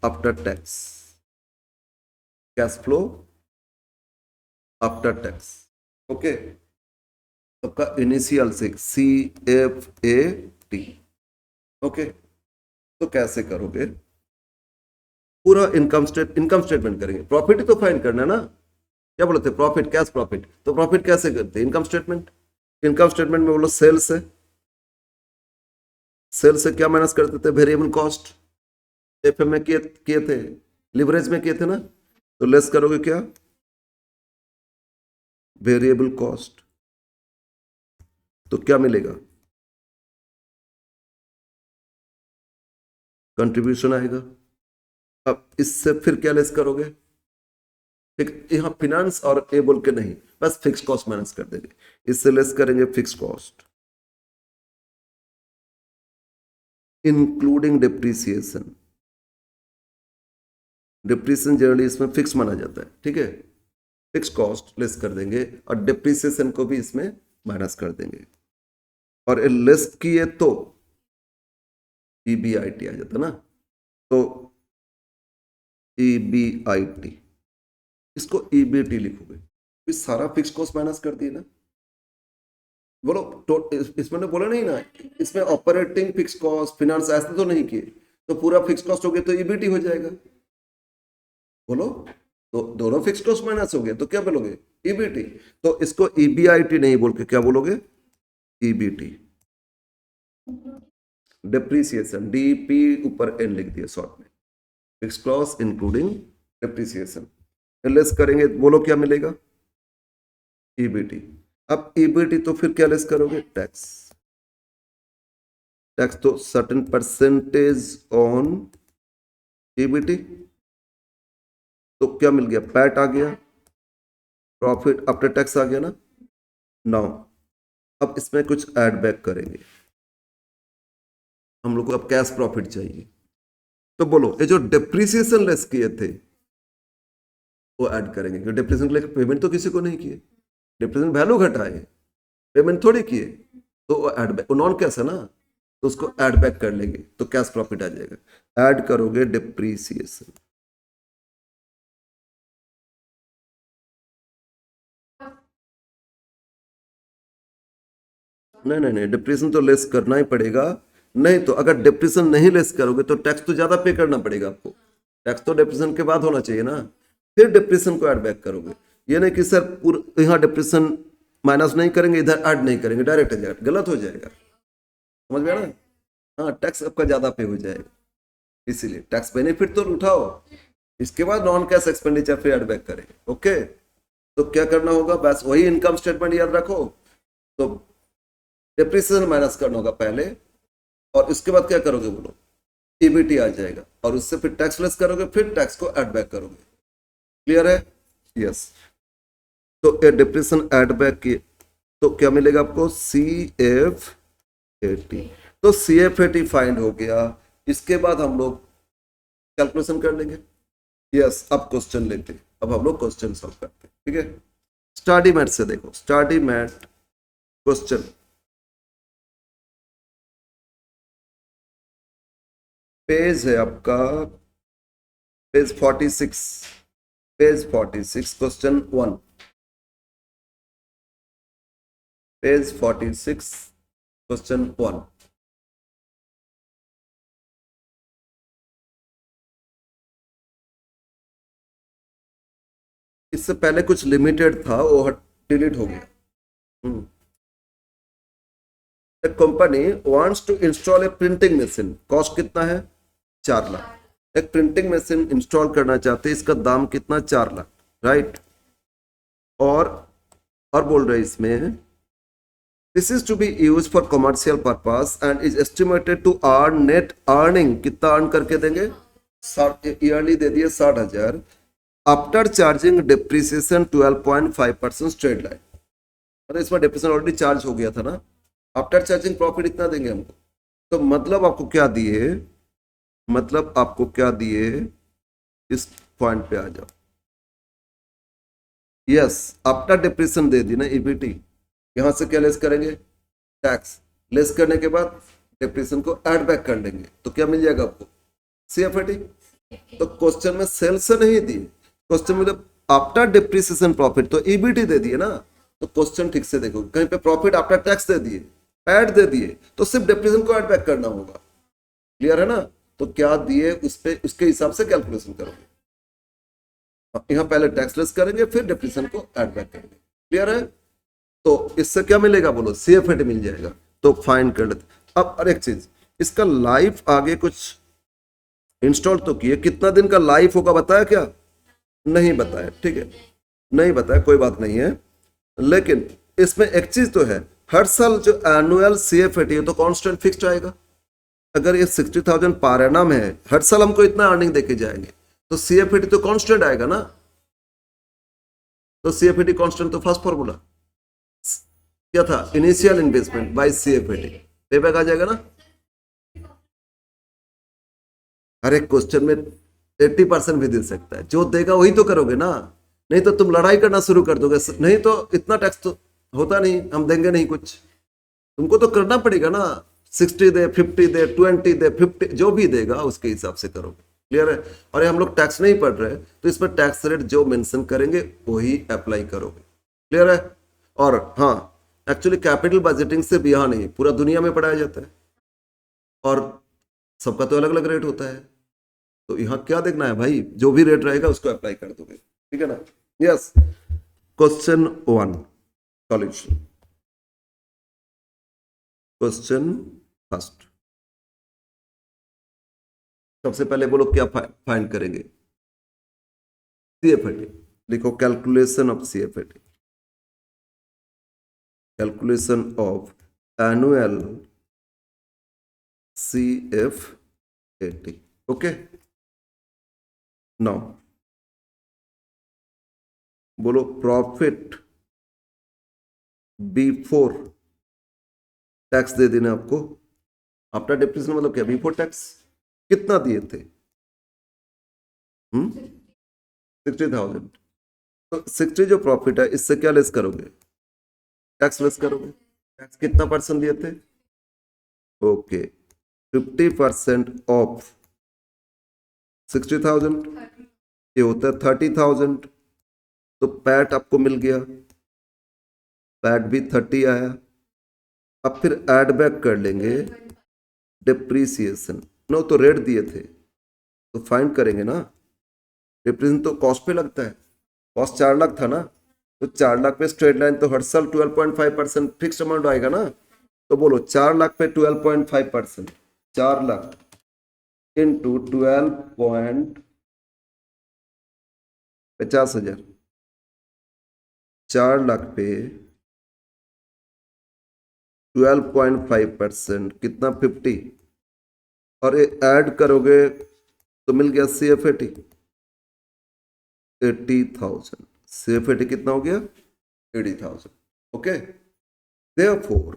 after tax, cash flow after tax, okay. सबका इनिशियल से CFAT, ओके। तो कैसे करोगे, पूरा इनकम स्टेटमेंट करेंगे, प्रॉफिट ही तो फाइंड करना है ना, क्या बोलते हैं प्रॉफिट, कैश प्रॉफिट, तो प्रॉफिट कैसे करते हैं, इनकम स्टेटमेंट। इनकम स्टेटमेंट में बोलो सेल से क्या माइनस करते थे, वेरिएबल कॉस्ट, FM में किए थे, लिवरेज में किए थे ना, तो लेस करोगे क्या, वेरिएबल कॉस्ट, तो क्या मिलेगा, कंट्रीब्यूशन आएगा। अब इससे फिर क्या लेस करोगे, यहां फिनांस और ए बोल के नहीं, बस फिक्स कॉस्ट माइनस कर देंगे, इससे लेस करेंगे fix cost including depreciation. Depreciation generally इसमें फिक्स माना जाता है, ठीक है, फिक्स कॉस्ट लेस कर देंगे और डिप्रिसिएशन को भी इसमें माइनस कर देंगे, और लेस किए तो EBIT आ जाता ना, तो EBIT, इसको EBT लिखोगे, इस सारा फिक्स कॉस्ट माइनस कर दिए ना, बोलो तो इसमें ने बोला नहीं ना, इसमें ऑपरेटिंग फिक्स कॉस्ट फिनांस ऐसे तो नहीं किए, तो पूरा फिक्स कॉस्ट हो गया तो EBT हो जाएगा, बोलो, तो दोनों फिक्स कॉस्ट माइनस हो गए तो क्या बोलोगे, EBT। तो इसको EBIT नहीं बोल के क्या बोलोगे, EBT, डिप्रिसिएशन, DP ऊपर N लिख दिया शॉर्ट में, fix cost including depreciation, less करेंगे बोलो क्या मिलेगा, EBT। अब EBT तो फिर क्या लेस करोगे, टैक्स, तो सर्टेन परसेंटेज ऑन EBT, तो क्या मिल गया, पैट आ गया, प्रॉफिट आफ्टर टैक्स आ गया ना। नाउ अब इसमें कुछ ऐड बैक करेंगे, हम लोग को अब कैश प्रॉफिट चाहिए, तो बोलो ये जो डिप्रिसिएशन लेस किए थे वो ऐड करेंगे, क्योंकि डिप्रिसिएशन के लिए पेमेंट तो किसी को नहीं किए, डिप्रिसिएशन वैल्यू घटाए, पेमेंट थोड़ी किए, तो वो ऐड बैक, नॉन कैश है ना, तो उसको ऐड बैक कर लेंगे तो कैश प्रॉफिट आ जाएगा, ऐड करोगे डिप्रिसिएशन, नहीं, डिप्रेशन तो लेस करना ही पड़ेगा, नहीं तो अगर डिप्रेशन नहीं लेस करोगे तो टैक्स तो ज्यादा पे करना पड़ेगा आपको, टैक्स तो डिप्रेशन के बाद होना चाहिए ना, फिर डिप्रेशन को ऐड बैक करोगे, ये नहीं कि सर पूरा यहाँ डिप्रेशन माइनस नहीं करेंगे इधर ऐड नहीं करेंगे, डायरेक्ट हो जाएगा, गलत हो जाएगा, समझ गया ना, हाँ टैक्स आपका ज्यादा पे हो जाएगा, इसीलिए टैक्स बेनिफिट तो उठाओ, इसके बाद नॉन कैश एक्सपेंडिचर फिर ऐड बैक करेंगे, ओके। तो क्या करना होगा, बस वही इनकम स्टेटमेंट याद रखो, तो डिप्रिसिएशन माइनस करना होगा पहले, और इसके बाद क्या करोगे बोलो, EBT आ जाएगा, और उससे फिर टैक्स लेस करोगे, फिर टैक्स को ऐड बैक करोगे, क्लियर है, यस। तो ये डिप्रिसिएशन ऐड बैक किए तो क्या मिलेगा आपको, CFAT, तो CFAT फाइंड हो गया, इसके बाद हम लोग कैलकुलेशन कर लेंगे, यस। अब क्वेश्चन लेते हैं, अब हम लोग क्वेश्चन सॉल्व करते हैं, ठीक है। स्टडी मैथ से देखो, स्टडी मैथ क्वेश्चन, पेज है आपका पेज 46, क्वेश्चन 1, पेज 46 क्वेश्चन 1, इससे पहले कुछ लिमिटेड था वो डिलीट हो गया। The company wants to install a printing machine, cost कितना है, 4 लाख। एक प्रिंटिंग मशीन इंस्टॉल करना चाहते हैं, इसका दाम कितना, 4 लाख, राइट। और बोल रहे इसमें this is to be use for commercial purpose and is estimated to earn net earning, कितना अर्न करके देंगे, ईयरली दे दिए 60,000, after charging depreciation 12.5% straight line, मतलब इसमें डिप्रिसिएशन ऑलरेडी चार्ज हो गया था ना, आफ्टर चार्जिंग प्रॉफिट इतना देंगे हमको। तो मतलब आपको क्या दिए, मतलब आपको क्या दिए, इस पॉइंट पे आ जाओ। यस, आफ्टर डिप्रिसिएशन दे दी ना ईबीटी, यहां से क्या लेस करेंगे, टैक्स, लेस करने के बाद डिप्रिसिएशन को ऐड बैक कर लेंगे, तो क्या मिल जाएगा आपको, सीएफएटी। तो क्वेश्चन में सेल से नहीं दी, क्वेश्चन में आफ्टर डिप्रिसिएशन प्रॉफिट, तो ईबीटी दे दिए ना। तो क्वेश्चन ठीक से देखो, कहीं पे प्रॉफिट आफ्टर टैक्स दे दिए, ऐड दे दिए, तो सिर्फ डिप्रिसिएशन को ऐड बैक करना होगा। क्लियर है ना। तो क्या दिए उस पे, उसके हिसाब से कैलकुलेशन करोगे। यहां पहले टैक्स लेस करेंगे, फिर डिप्रिसिएशन को ऐड बैक करेंगे। क्लियर है। तो इससे क्या मिलेगा बोलो, सीएफएटी मिल जाएगा। तो फाइन कर लेते। अब और एक चीज, इसका लाइफ आगे कुछ इंस्टॉल तो किए, कितना दिन का लाइफ होगा बताया क्या, नहीं बताया, ठीक है, नहीं बताया, कोई बात नहीं है। लेकिन इसमें एक चीज तो है, हर साल जो एनुअल सीएफएटी है तो कांस्टेंट फिक्स्ड आएगा। अगर ये 60,000 पर एनम है, हर साल हमको इतना अर्निंग देके जाएंगे, तो सीएफएटी तो कांस्टेंट आएगा ना। तो सीएफएटी कांस्टेंट, तो फर्स्ट फॉर्मूला क्या था, इनिशियल इन्वेस्टमेंट बाय सीएफएटी, पेबैक आ जाएगा ना। हर एक क्वेश्चन में 80% भी दे सकता है, जो देगा वही तो करोगे ना, नहीं तो तुम लड़ाई करना शुरू कर दोगे, नहीं तो इतना टैक्स तो होता नहीं, हम देंगे नहीं कुछ, तुमको तो करना पड़ेगा ना। 60 दे, 50 दे, 20 दे, 50, जो भी देगा उसके हिसाब से करोगे। क्लियर है। और ये हम लोग टैक्स नहीं पढ़ रहे, तो इसमें टैक्स रेट जो मेंशन करेंगे वही अप्लाई करोगे। क्लियर है। और हाँ, एक्चुअली कैपिटल बजटिंग से भी यहाँ नहीं, पूरा दुनिया में पढ़ाया जाता है, और सबका तो अलग अलग रेट होता है। तो यहाँ क्या देखना है भाई, जो भी रेट रहेगा उसको अप्लाई कर दोगे, ठीक है ना। Yes, question 1 solution. Question first, सबसे पहले बोलो क्या फाइंड करेंगे, सीएफएटी। लिखो calculation of CFAT, calculation of annual CFAT. Okay, now बोलो प्रॉफिट बिफोर टैक्स दे देना आपको, आफ्टर डिप्रिसिएशन मतलब क्या, बिफोर टैक्स कितना दिए थे, 60,000। तो 60 जो प्रॉफिट है, इससे क्या लेस करोगे, टैक्स लेस करोगे। टैक्स कितना परसेंट दिए थे, ओके, 50% ऑफ 60,000, ये होता है 30,000। तो पैट आपको मिल गया, पैट भी 30 आया। अब फिर ऐड बैक कर लेंगे डिप्रिसिएशन, नो तो रेट दिए थे तो फाइंड करेंगे ना, डिप्रिसिएशन तो कॉस्ट पे लगता है, कॉस्ट 4 लाख था ना, तो 4 लाख पे स्ट्रेट लाइन, तो हर साल 12.5% फिक्स अमाउंट आएगा ना। तो बोलो 4 लाख पे 12.5%, 4 लाख इंटू 12.50,000, 4 लाख पे 12.5% कितना, 50, और ये ऐड करोगे तो मिल गया सीएफएटी 80,000। सीएफएटी कितना हो गया, 80,000। Okay, therefore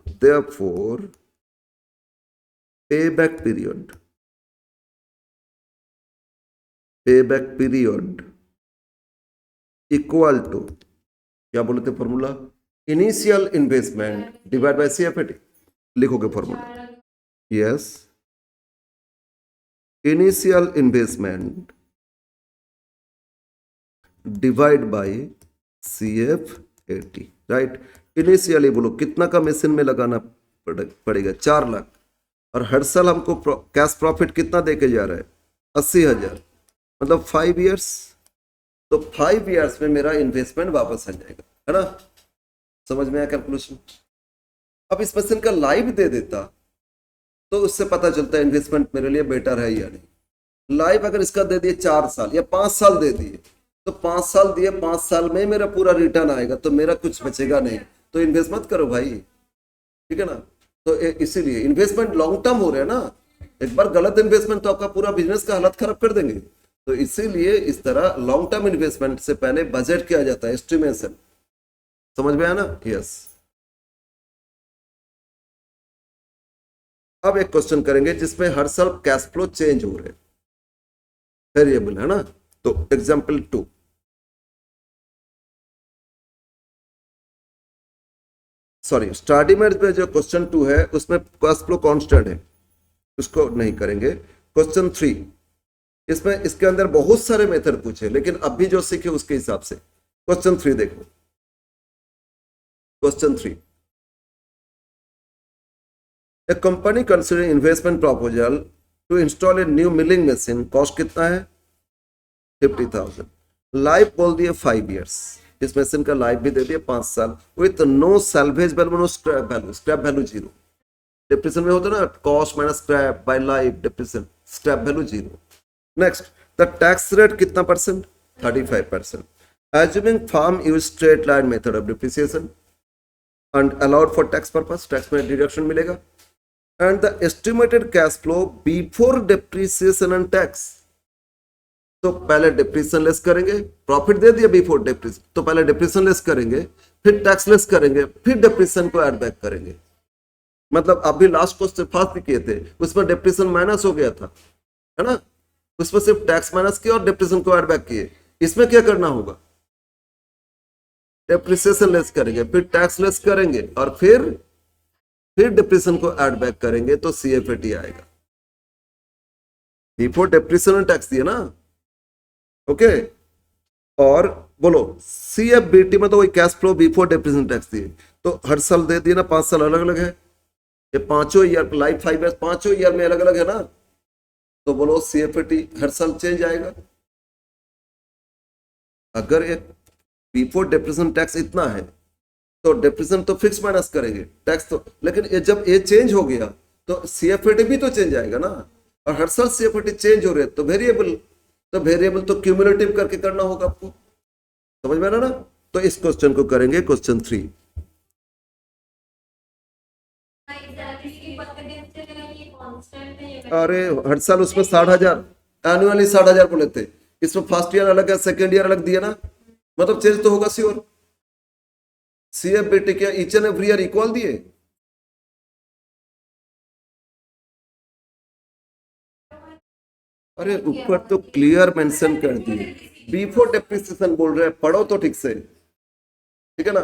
payback period equal to, क्या बोले थे formula, initial investment divide by CFAT. लिखोगे formula, yes, initial investment divide by CFAT, right. Initially बोलो कितना का मशीन में लगाना पड़ेगा, 4 लाख, और हर साल हमको कैश प्रॉफिट कितना देके जा रहा है, 80,000, मतलब 5 इयर्स। तो 5 इयर्स में मेरा इन्वेस्टमेंट वापस आ जाएगा, है ना। समझ में आया कैलकुलेशन। अब इस मशीन का लाइफ दे देता तो उससे पता चलता है इन्वेस्टमेंट मेरे लिए बेटर है या नहीं। लाइफ अगर इसका दे दिए 4 साल या 5 साल दे दिए, तो 5 साल दिए, 5 साल में मेरा पूरा रिटर्न आएगा, तो मेरा कुछ बचेगा नहीं, तो इन्वेस्ट मत करो भाई, ठीक है ना। तो इसीलिए इन्वेस्टमेंट लॉन्ग टर्म हो रहा है ना, एक बार गलत इन्वेस्टमेंट तो आपका पूरा बिजनेस का हालत खराब कर देंगे। तो इसीलिए इस तरह लॉन्ग टर्म इन्वेस्टमेंट से पहले बजट किया जाता है, एस्टिमेशन। समझ में आया ना? यस। अब एक क्वेश्चन करेंगे जिसमें हर साल कैश फ्लो चेंज हो रहे, वेरिएबल है ना। तो एग्जाम्पल 2, सॉरी स्टडी में जो क्वेश्चन 2 है उसमें कैश फ्लो कांस्टेंट है, उसको नहीं करेंगे। क्वेश्चन 3, इसमें इसके अंदर बहुत सारे मेथड पूछे, लेकिन अभी जो सीखे उसके हिसाब से। क्वेश्चन 3 देखो, question 3, a company considering investment proposal to install a new milling machine, cost कितना है? 50,000। लाइफ बोल दिए 5 इयर्स, इस मशीन का लाइफ भी दे दिए 5 साल, with no salvage value, no scrap value, scrap value zero. Depreciation में होता है ना, cost minus scrap by life, depreciation, scrap value zero. Next, the tax rate कितना percent? 35%। Assuming firm use straight line method of depreciation and allowed for tax purpose, tax में deduction मिलेगा। And the estimated cash flow before depreciation and tax, तो पहले depreciation less करेंगे, profit दे दिया before depression, तो पहले डिप्रेशन लेस करेंगे, फिर टैक्स लेस करेंगे, फिर डिप्रेशन को ऐड बैक करेंगे। मतलब अभी लास्ट क्वेश्चन फास्ट किए थे, उसमें डिप्रेशन माइनस हो गया था, है ना, उसमें सिर्फ टैक्स माइनस किया और डिप्रेशन को ऐड बैक किए। इसमें क्या करना होगा? डिप्रिसिएशन लेस करेंगे, फिर टैक्स लेस करेंगे, और फिर डिप्रेशन को ऐड बैक करेंगे, तो सीएफएटी आएगा। बिफोर डिप्रेशन और टैक्स दिए ना, ओके। और बोलो सीएफबीटी में तो वही cash flow before depression tax दिए, तो हर साल दे दिए ना, 5 साल अलग अलग है, ये पांचों ईयर, लाइफ 5 ईयर, पांचों ईयर में अलग अलग है ना, तो बोलो सीएफएटी हर साल चेंज आएगा। अगर एक बिफोर डिप्रेशन टैक्स इतना है, तो डिप्रेशन तो फिक्स माइनस करेंगे, टैक्स तो, लेकिन ये जब ये चेंज हो गया तो सीएफएटी भी तो चेंज आएगा ना, और हर साल सीएफएटी चेंज हो रहे हैं, तो वेरिएबल तो क्यूमुलेटिव करके करना होगा आपको। समझ में आ रहा ना? तो इस क्वेश्चन को करेंगे, क्वेश्चन 3। अरे हर साल उसमें 60,000, एनुअली 60,000 बोले थे, इसमें फर्स्ट ईयर अलग है, सेकेंड ईयर अलग दिया ना, मतलब चेंज तो होगा श्योर। सीएफबीटी क्या each and every year equal दिए? अरे ऊपर तो क्लियर मेंशन कर दिए, बिफोर डेप्रिसिएशन बोल रहे हैं, पढ़ो तो ठीक से, ठीक है ना।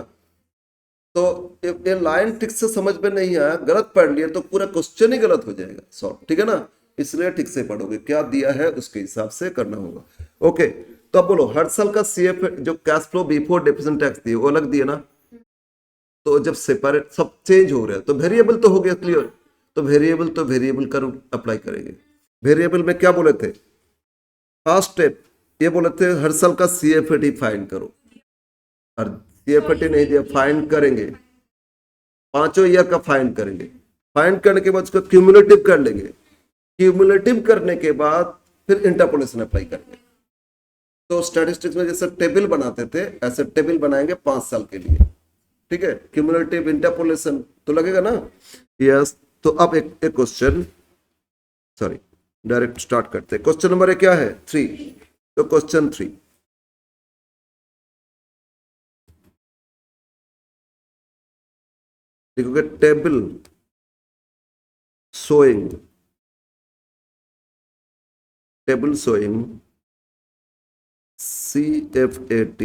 तो ये लाइन ठीक से समझ में नहीं आया, गलत पढ़ लिए तो पूरा क्वेश्चन ही गलत हो जाएगा सॉल्व, ठीक है ना। इसलिए ठीक से पढ़ोगे, क्या दिया है उसके हिसाब से करना होगा। ओके, तो अब बोलो हर साल का सीएफ जो cash flow before depression tax दिए वो अलग दिए ना, तो जब सेपरेट सब चेंज हो रहा है तो वेरिएबल तो हो गया क्लियर, तो वेरिएबल का रूल अप्लाई करेंगे। वेरिएबल में क्या बोले थे? फर्स्ट स्टेप ये बोले थे हर साल का सीएफएटी फाइंड करो, और सीएफएटी नहीं दिया, फाइंड करेंगे, पांचों ईयर का फाइंड करेंगे, फाइंड करने के बाद उसको क्यूमुलेटिव कर लेंगे, क्यूमुलेटिव करने के बाद फिर इंटरपोलेशन अप्लाई करेंगे। तो स्टैटिस्टिक्स में जैसे टेबल बनाते थे ऐसे टेबल बनाएंगे 5 साल के लिए, ठीक है, क्यूमुलेटिव इंटरपोलेशन तो लगेगा ना। यस, तो अब एक क्वेश्चन, सॉरी डायरेक्ट स्टार्ट करते हैं। क्वेश्चन नंबर क्या है? 3। तो क्वेश्चन 3, देखोगे table showing CFAT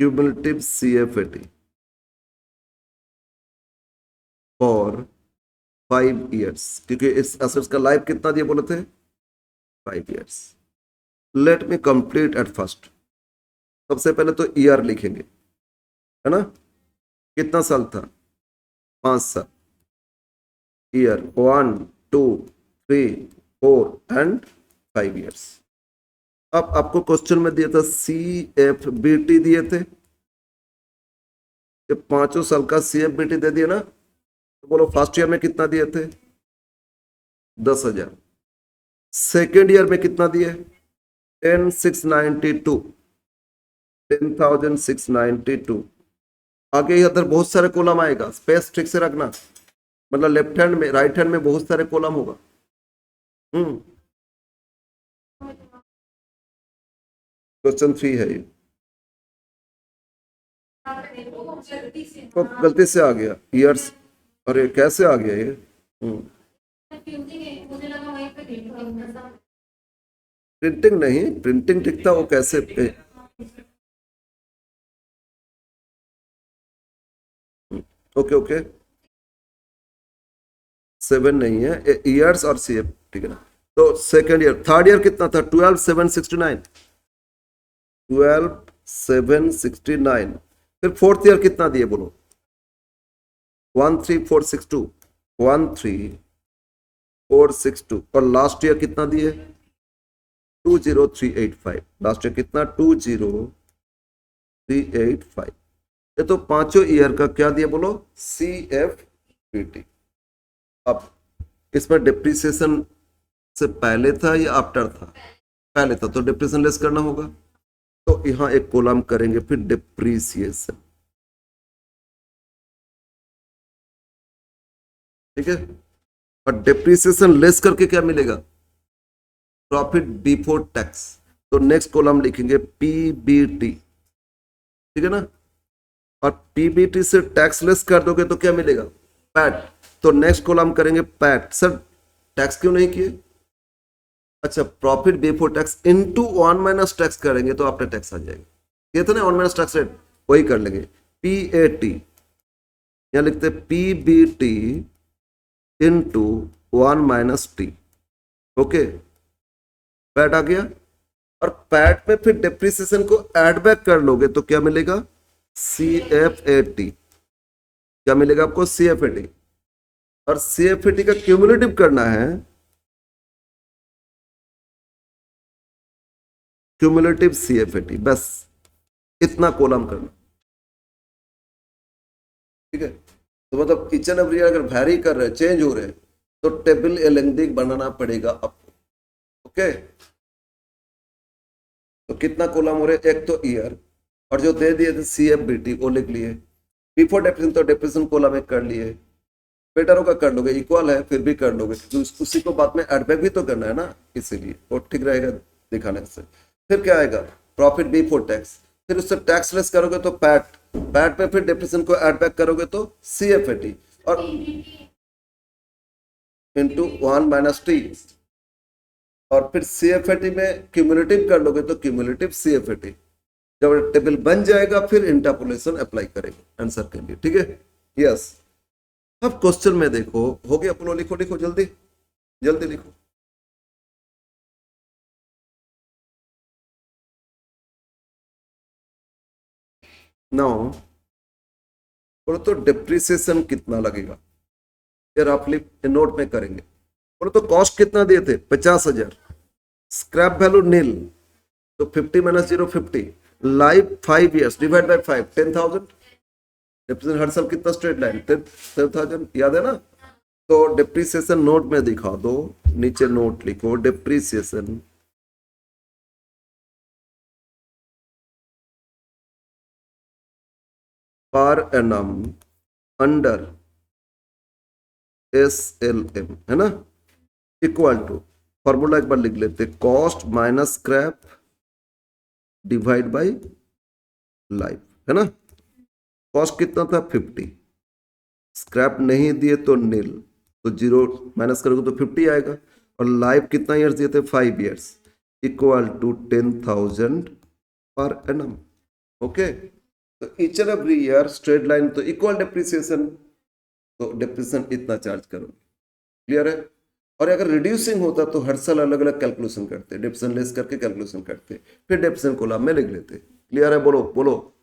cumulative CFAT for 5 years, क्योंकि इस असेट्स का लाइफ कितना दिया बोले थे? 5 years. Let me complete at first. सबसे पहले तो ईयर लिखेंगे, है ना, कितना साल था? 5 साल। Year 1 2 3 4 and 5 years. अब आपको क्वेश्चन में दिया था CFBT दिए थे, ये 5 साल का CFBT दे दिया ना, तो बोलो फर्स्ट ईयर में कितना दिए थे? 10,000। सेकेंड ईयर में कितना दिए? 10,692, 10,692। आगे इधर बहुत सारे कॉलम आएगा, स्पेस ठीक से रखना, मतलब लेफ्ट हैंड में राइट हैंड में बहुत सारे कॉलम होगा। क्वेश्चन 3 है ये, तो गलती से आ गया ईयर्स, अरे कैसे आ गया ये? प्रिंटिंग नहीं, प्रिंटिंग दिखता वो कैसे ओके ओके 7 नहीं है, ईयर्स और सी एफ, ठीक है ना। तो सेकेंड ईयर, थर्ड ईयर कितना था? 12,769, 12,769। फिर फोर्थ ईयर कितना दिए बोलो? 13,462, 13,462। और लास्ट ईयर कितना दिए? 20,385। लास्ट ईयर कितना? 20,385। ये तो पांचों ईयर का क्या दिया बोलो? CFPT। अब इसमें डिप्रिसिएशन से पहले था या आफ्टर था? पहले था, तो डिप्रिसिएशन लेस करना होगा, तो यहां एक कॉलम करेंगे, फिर डिप्रिसिएशन, ठीक है। और डिप्रिसिएशन लेस करके क्या मिलेगा? Profit before tax. तो नेक्स्ट कॉलम लिखेंगे PBT, ठीक है ना। और PBT से टैक्स लेस कर दोगे तो क्या मिलेगा? पैट। तो नेक्स्ट कॉलम करेंगे पैट। सर टैक्स क्यों नहीं किए? अच्छा, profit before tax into 1 minus tax करेंगे तो आफ्टर टैक्स आ जाएगा, ये था ना 1 माइनस टैक्स रेट, वही कर लेंगे। PAT, यहां लिखते PBT into 1 minus T, okay. PAT आ गया, और पैट में फिर डिप्रिसिएशन को ऐड बैक कर लोगे तो क्या मिलेगा? CFAT। क्या मिलेगा आपको? CFAT। और CFAT का क्यूमुलेटिव करना है, क्यूमुलेटिव CFAT, बस इतना कॉलम करना, ठीक है। तो मतलब ईच एंड एवरी अगर वैरी कर रहे हैं, चेंज हो रहे हैं, तो टेबल लेंथी बनाना पड़ेगा आपको, ओके। तो कितना कॉलम हो रहे? एक तो ईयर, और जो दे दिए थे CFBT वो लिख लिए। बिफोर डेप्रिसिएशन तो डेप्रिसिएशन कॉलम एक कर लिए, बेटर होगा कर लोगे, इक्वल है फिर भी कर लोगे, क्योंकि उसी को बाद में एडबैक भी तो करना है ना, इसीलिए वो ठीक रहेगा दिखाने से। फिर क्या आएगा? प्रॉफिट बिफोर टैक्स, फिर उससे टैक्स लेस करोगे तो पैट, पैट में फिर डेप्रिसिएशन को एड बैक करोगे तो CFAT, और इनटू 1 माइनस टी, और फिर CFAT में क्यूमुलेटिव कर लोगे तो क्यूमुलेटिव CFAT। जब टेबल बन जाएगा फिर इंटरपोलेशन अप्लाई करेंगे आंसर के लिए, ठीक है। यस, अब क्वेश्चन में देखो, हो गया? बोलो, लिखो लिखो जल्दी जल्दी लिखो। नाउ बोलो तो डिप्रिसिएशन कितना लगेगा, ये रफली नोट में करेंगे। बोलो तो कॉस्ट कितना दिए थे? 50,000। स्क्रैप वैल्यू नील, तो 50 minus 0 50। Life 5 years divide by 5 10,000। Depreciation हर साल कितना? स्ट्रेट लाइन 10,000, याद है ना। तो डिप्रिसिएशन नोट में दिखा दो, नीचे नोट लिखो depreciation per annum under SLM, है ना, इक्वल टू, फॉर्मूला एक बार लिख लेते, cost minus scrap divide by life, है ना। कॉस्ट कितना था? 50। स्क्रैप नहीं दिए तो नील, तो 0 माइनस करोगे तो 50 आएगा। और लाइफ कितना ईयर्स दिए थे? 5 years, equal to 10,000 per annum, okay. तो each and every year straight line तो इक्वल डिप्रिसिएशन, तो डिप्रिसिएशन इतना चार्ज करोगे, क्लियर है। और अगर रिड्यूसिंग होता तो हर साल अलग अलग कैलकुलेशन करते, डिप्रिसिएशन लेस करके कैलकुलेशन करते, फिर डिप्रिसिएशन कॉलम में लिख लेते, क्लियर है। बोलो बोलो,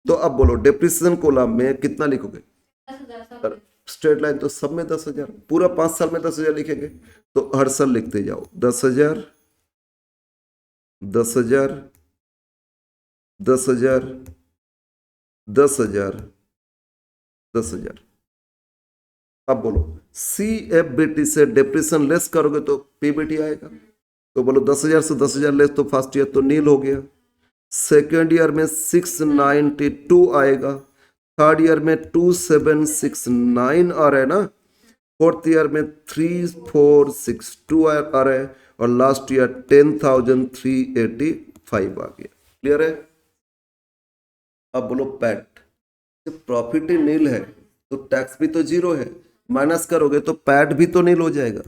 तो अब बोलो डिप्रिसिएशन कॉलम में कितना लिखोगे? स्ट्रेट लाइन तो सब में 10,000, पूरा 5 साल में 10,000 लिखेंगे, तो हर साल लिखते जाओ 10,000 10,000 10,000 10,000 10,000। अब बोलो CFBT से डिप्रिसिएशन लेस करोगे तो PBT आएगा, तो बोलो 10,000 से 10,000 लेस तो फर्स्ट ईयर तो नील हो गया। सेकेंड ईयर में 692 आएगा, थर्ड ईयर में 2769 आ रहा है ना, फोर्थ ईयर में 3462 आ रहा है, और लास्ट ईयर 10,385 आ गया। क्लियर है? अब बोलो पैट, जब प्रॉफिट ही नील है तो टैक्स भी तो जीरो है, माइनस करोगे तो पैट भी तो नील हो जाएगा।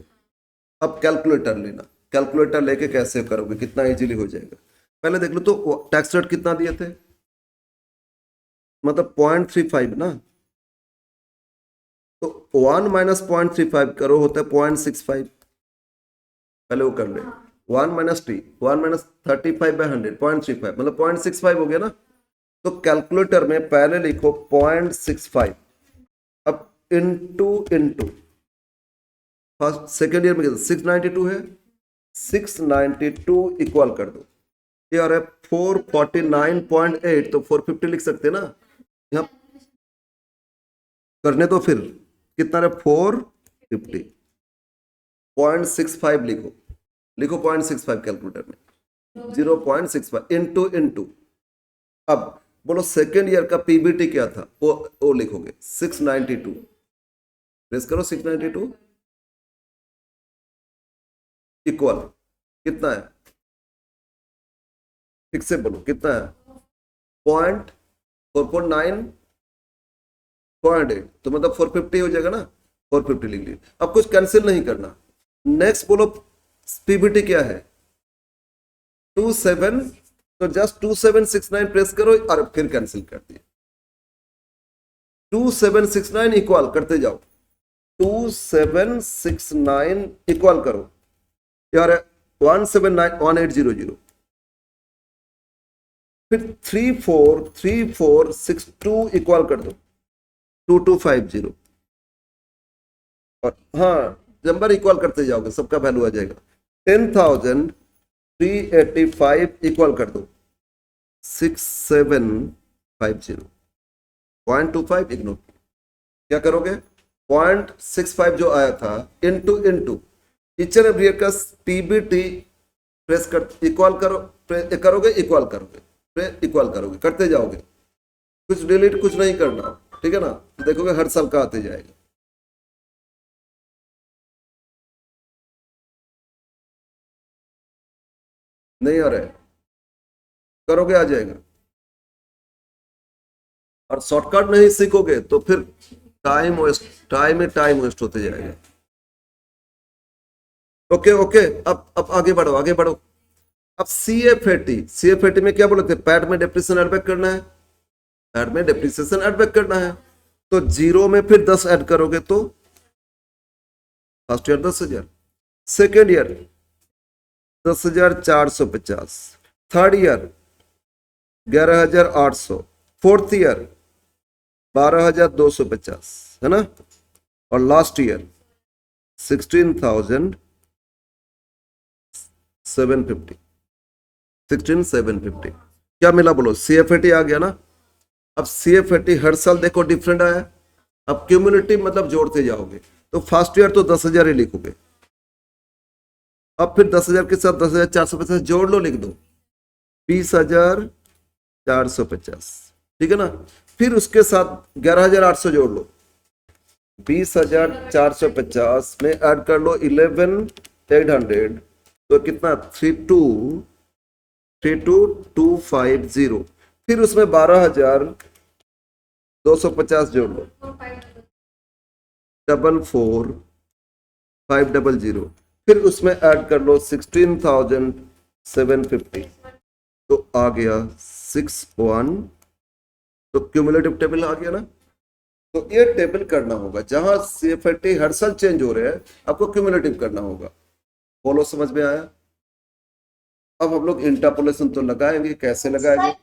अब कैलकुलेटर लेना, कैलकुलेटर लेके कैसे करोगे, कितना इजीली हो जाएगा। पहले देख लो तो टैक्स रेट कितना दिए थे, मतलब 0.35 ना, तो 1 माइनस 0.35 करो होता है 0.65। पहले वो कर ले, 1 माइनस 35/100 0.35 मतलब 0.65 हो गया ना। तो कैलकुलेटर में पहले लिखो 0.65, अब इंटू फर्स्ट सेकेंड ईयर में 692 है, 692 इक्वल कर दो, ये आ रहा है 449.8, तो 450 लिख सकते ना यहाँ, करने तो फिर कितना है 450, 0.65 लिखो 0.65 कैलकुलेटर में, 0.65 इंटू। अब बोलो सेकेंड ईयर का पीबीटी क्या था, वो लिखोगे 692, प्रेस करो 692 इक्वल कितना है, ठीक से बोलो कितना है, 449.8, तो मतलब 450 हो जाएगा ना, 450 लिख लीजिए। अब कुछ कैंसिल नहीं करना। नेक्स्ट बोलो पीबीटी क्या है, 27, तो जस्ट 2769 प्रेस करो और फिर कैंसिल कर दिए, 2769 इक्वल करते जाओ, 2769 इक्वल करो यार 1791800, फिर 343462 इक्वल कर दो 2250, और हाँ नंबर इक्वल करते जाओगे सबका वैल्यू आ जाएगा, 10,385 इक्वल कर दो 6750, 0.25 इग्नोर। क्या करोगे, 0.65 जो आया था into each and every year का पीबीटी प्रेस कर इक्वल करोगे, इक्वल करोगे करते जाओगे, कुछ डिलीट कुछ नहीं करना, ठीक है ना, देखोगे हर साल का आते जाएगा। नहीं आ रहा है, करोगे आ जाएगा, और शॉर्टकट नहीं सीखोगे तो फिर टाइम वेस्ट होते जाएगा। ओके, अब आगे बढ़ो। अब सीएफएटी में क्या बोले थे, पैट में डेप्रिसिएशन एड बैक करना है, पैट में डेप्रिसिएशन एड बैक करना है, तो जीरो में फिर 10 ऐड करोगे तो first year 10,000, second year 10,450, third year 11,800, fourth year 12,250 है ना, और लास्ट ईयर 16,750। क्या मिला बोलो, सीएफएटी आ गया ना। अब सीएफएटी हर साल देखो डिफरेंट आया, अब क्यूमुलेटिव मतलब जोड़ते जाओगे, तो फर्स्ट ईयर तो 10,000 ही लिखोगे, अब फिर 10,000 के साथ 10,450 जोड़ लो, लिख दो 20,450, ठीक है ना, फिर उसके साथ 11,800 जोड़ लो, 20,450 में ऐड कर लो 11,800, तो कितना 32,250, फिर उसमें 12,250 जोड़ लो, 44,500, फिर उसमें ऐड कर लो 16,750, तो आ गया 61, तो क्यूमुलेटिव टेबल आ गया ना। तो ये टेबल करना होगा, जहां सीएफएटी हर साल चेंज हो रहे हैं आपको क्यूमुलेटिव करना होगा। बोलो समझ में आया? अब हम लोग इंटरपोलेशन तो लगाएंगे, कैसे लगाएंगे,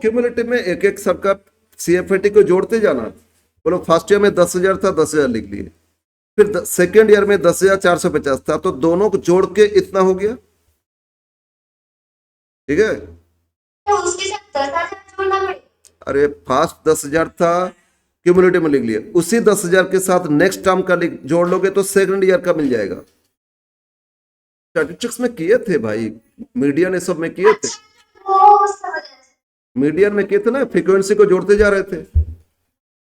क्यूमुलेटिव में एक एक सबका सीएफएटी को जोड़ते जाना। बोलो फर्स्ट ईयर में 10,000 था, 10,000 लिख लिए, फिर सेकेंड ईयर में 10,450 था, तो दोनों को जोड़ के इतना हो गया, ठीक है। तो उसके साथ 10,000 जोड़ना पड़ेगा। अरे फर्स्ट 10,000 था, क्यूमुलेटिव में लिख लिया, उसी 10,000 के साथ नेक्स्ट टर्म का जोड़ लोगे तो सेकंड ईयर का मिल जाएगा। स्टैटिस्टिक्स में किए थे भाई, मीडियन ये सब में किए थे, वो समझ गए। मीडियन में किए थे ना, फ्रीक्वेंसी को जोड़ते जा रहे थे,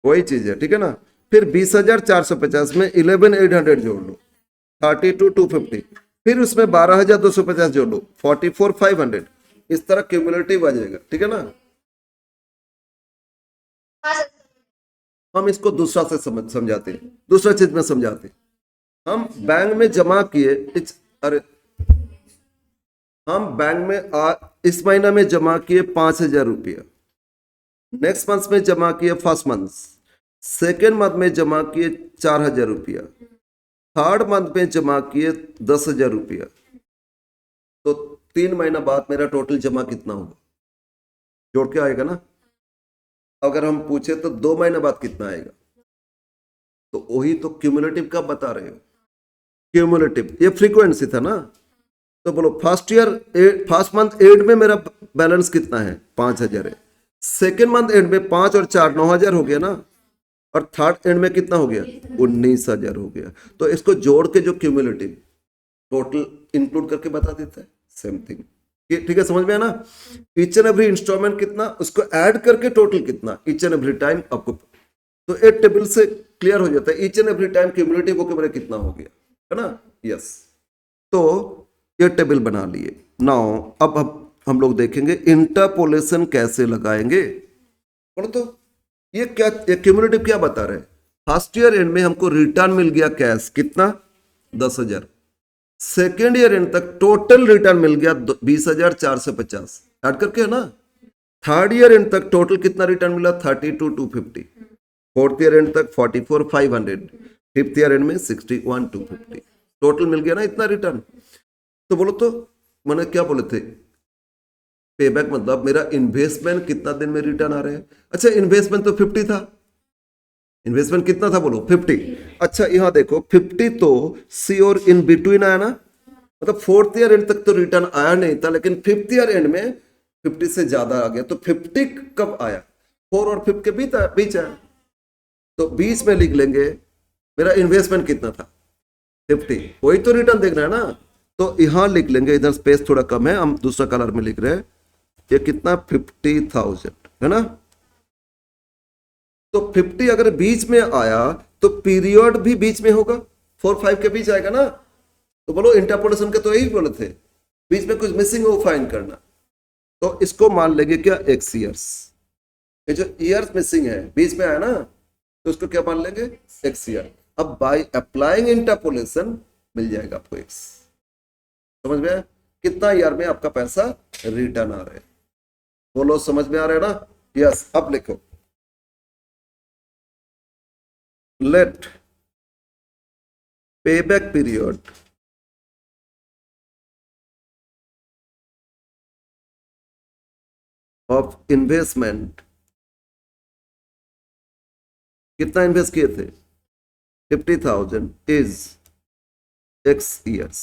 वही चीज है, ठीक है ना। फिर 20,450 में 11,800 जोड़ लो, 32,250, फिर उसमें 12,250 जोड़ लो, 44,500, इस तरह क्यूमुलेटिव आ जाएगा, ठीक है ना। हाँ सर। हम इसको दूसरा से समझाते हैं, दूसरा चीज में समझाते हैं। हम बैंक में जमा किए, अरे हम बैंक में इस महीना में जमा किए 5,000 रुपया, नेक्स्ट मंथ में जमा किए, फर्स्ट मंथ, सेकेंड मंथ में जमा किए 4,000 रुपया, थर्ड मंथ में जमा किए 10,000 रुपया, तो 3 महीना बाद मेरा टोटल जमा कितना होगा, जोड़ के आएगा ना। अगर हम पूछे तो 2 महीने बाद कितना आएगा, तो वही तो क्यूमुलेटिव का बता रहे हो, क्यूमुलेटिव ये फ्रीक्वेंसी था ना। तो बोलो फर्स्ट मंथ एंड में मेरा बैलेंस कितना है, 5,000 है, सेकेंड मंथ एंड में 5 और 4 9,000 हो गया ना, और थर्ड एंड में कितना हो गया, 19,000 हो गया। तो इसको जोड़ के जो क्यूमुलेटिव टोटल इंक्लूड करके बता देता है, सेम थिंग, ठीक है, समझ में आया ना। ईच एंड एवरी इंस्टॉलमेंट कितना, उसको ऐड करके टोटल कितना, ईच एंड एवरी टाइम आपको, तो एक टेबल से क्लियर हो जाता है each and every time cumulative होकर मेरा कितना हो गया, है ना। यस, तो ये टेबल बना लिए। नाउ अब हम लोग देखेंगे इंटरपोलेशन कैसे लगाएंगे। बोलो तो ये क्या, ये क्यूमुलेटिव क्या बता रहे हैं, फर्स्ट ईयर एंड में हमको रिटर्न मिल गया कैश कितना, 10,000, सेकेंड ईयर एंड तक टोटल रिटर्न मिल गया 20,450 ऐड करके, है ना। थर्ड ईयर एंड तक टोटल कितना रिटर्न मिला, 32,250, फोर्थ ईयर एंड तक 44,500, फिफ्थ ईयर एंड में 61,250, टोटल मिल गया ना इतना रिटर्न। तो बोलो तो मैंने क्या बोले थे, पेबैक मतलब मेरा इन्वेस्टमेंट कितना दिन में रिटर्न आ रहा है। अच्छा इन्वेस्टमेंट तो 50 था, इन्वेस्टमेंट कितना था बोलो, 50। अच्छा यहाँ देखो 50 तो सी और इन बिटवीन आया ना, मतलब फोर्थ ईयर एंड तक तो रिटर्न आया नहीं था, लेकिन फिफ्थ ईयर एंड में 50 से ज्यादा आ गया। तो 50 कब आया, 4 और 5 के बीच आया, तो बीच में लिख लेंगे मेरा इन्वेस्टमेंट कितना था, 50, वही तो रिटर्न देखना है ना। तो यहां लिख लेंगे, इधर स्पेस थोड़ा कम है, हम दूसरा कलर में लिख रहे हैं, ये कितना 50,000 है ना। तो 50 अगर बीच में आया तो पीरियड भी बीच में होगा, 4-5 के बीच आएगा ना। तो बोलो इंटरपोलेशन के तो यही बोले थे, बीच में कुछ मिसिंग हो फाइंड करना। तो इसको मान लेंगे क्या, x ईयर्स, ये जो ईयर्स मिसिंग है बीच में आया ना, तो इसको क्या मान लेंगे, x ईयर। अब बाय अप्लाइंग इंटरपोलेशन मिल जाएगा आपको x, समझ में आया कितना ईयर में आपका पैसा रिटर्न आ रहा है, बोलो समझ में आ रहा है ना। यस, अब लिखो, let payback period of investment, कितना इन्वेस्ट किए थे, 50,000 is x years,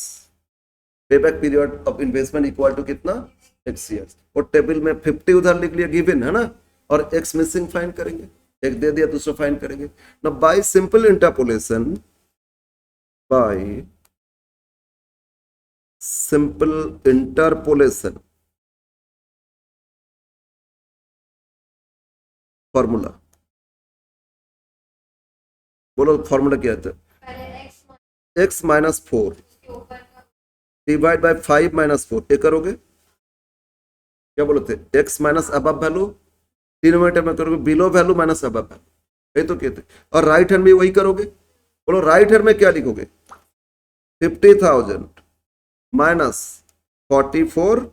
payback period of investment equal to कितना, x years। और टेबल में 50 उधर लिख लिया गिवन है ना, और x मिसिंग फाइंड करेंगे, एक दे दिया दूसरा फाइंड करेंगे ना, bye simple interpolation, bye simple interpolation formula, बोलो फॉर्मूला क्या था, x minus 4 divide by 5 minus 4, ये करोगे क्या बोले थे, x minus above value, denominator में करोगे below value minus above value, ये तो कहते। और राइट हैंड में वही करोगे, बोलो राइट हैंड में क्या लिखोगे, 50,000 माइनस 44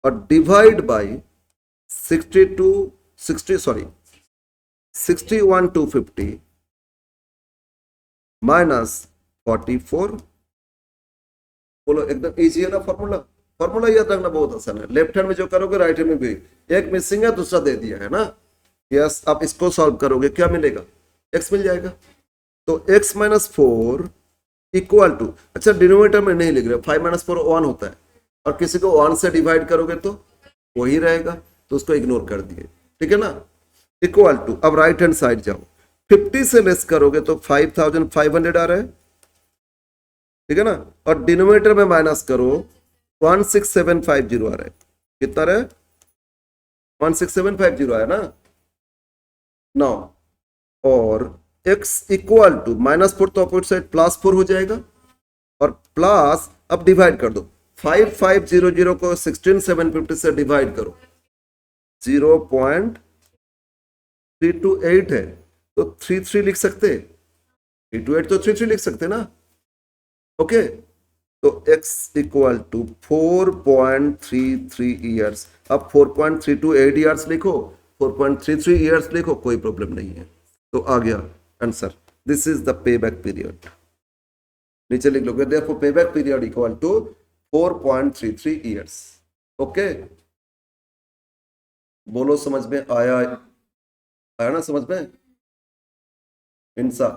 और डिवाइड बाय 61,250 माइनस 44। बोलो एकदम इजी है ना फॉर्मूला, फॉर्मूला याद रखना बहुत आसान है, लेफ्ट हैंड में जो करोगे राइट हैंड में भी, एक मिसिंग है दूसरा दे दिया है ना। यस, आप इसको सॉल्व करोगे क्या मिलेगा, x मिल जाएगा। तो x माइनस 4 इक्वल टू, अच्छा डिनोमिनेटर में नहीं लिख रहे, 5 माइनस 4 1 होता है, और किसी को 1 से डिवाइड करोगे तो वही रहेगा, तो उसको इग्नोर कर दिए, ठीक है ना। इक्वल टू, अब राइट हैंड साइड जाओ, 50 से लेस करोगे तो 5,500 आ रहा है, ठीक है ना, और डिनोमिनेटर में माइनस करो 16750 आ रहा है, कितना रहा है 16750 आया ना। नाउ और x इक्वल टू -4 तो अपोजिट साइड +4 हो जाएगा, और प्लस अब डिवाइड कर दो 5500 को 16750 से डिवाइड करो 0.328 है, तो 33 लिख सकते, 328 तो 33 लिख सकते ना। ओके, तो x इक्वल टू 4.33 ईयर्स। अब 4.328 ईयर्स लिखो, 4.33 ईयर्स लिखो, कोई प्रॉब्लम नहीं है। तो आ गया answer, this is the pay back period. नीचे लिख लो, therefore pay back period equal to 4.33 years. Okay, बोलो समझ में आया, आया ना समझ में इंसा।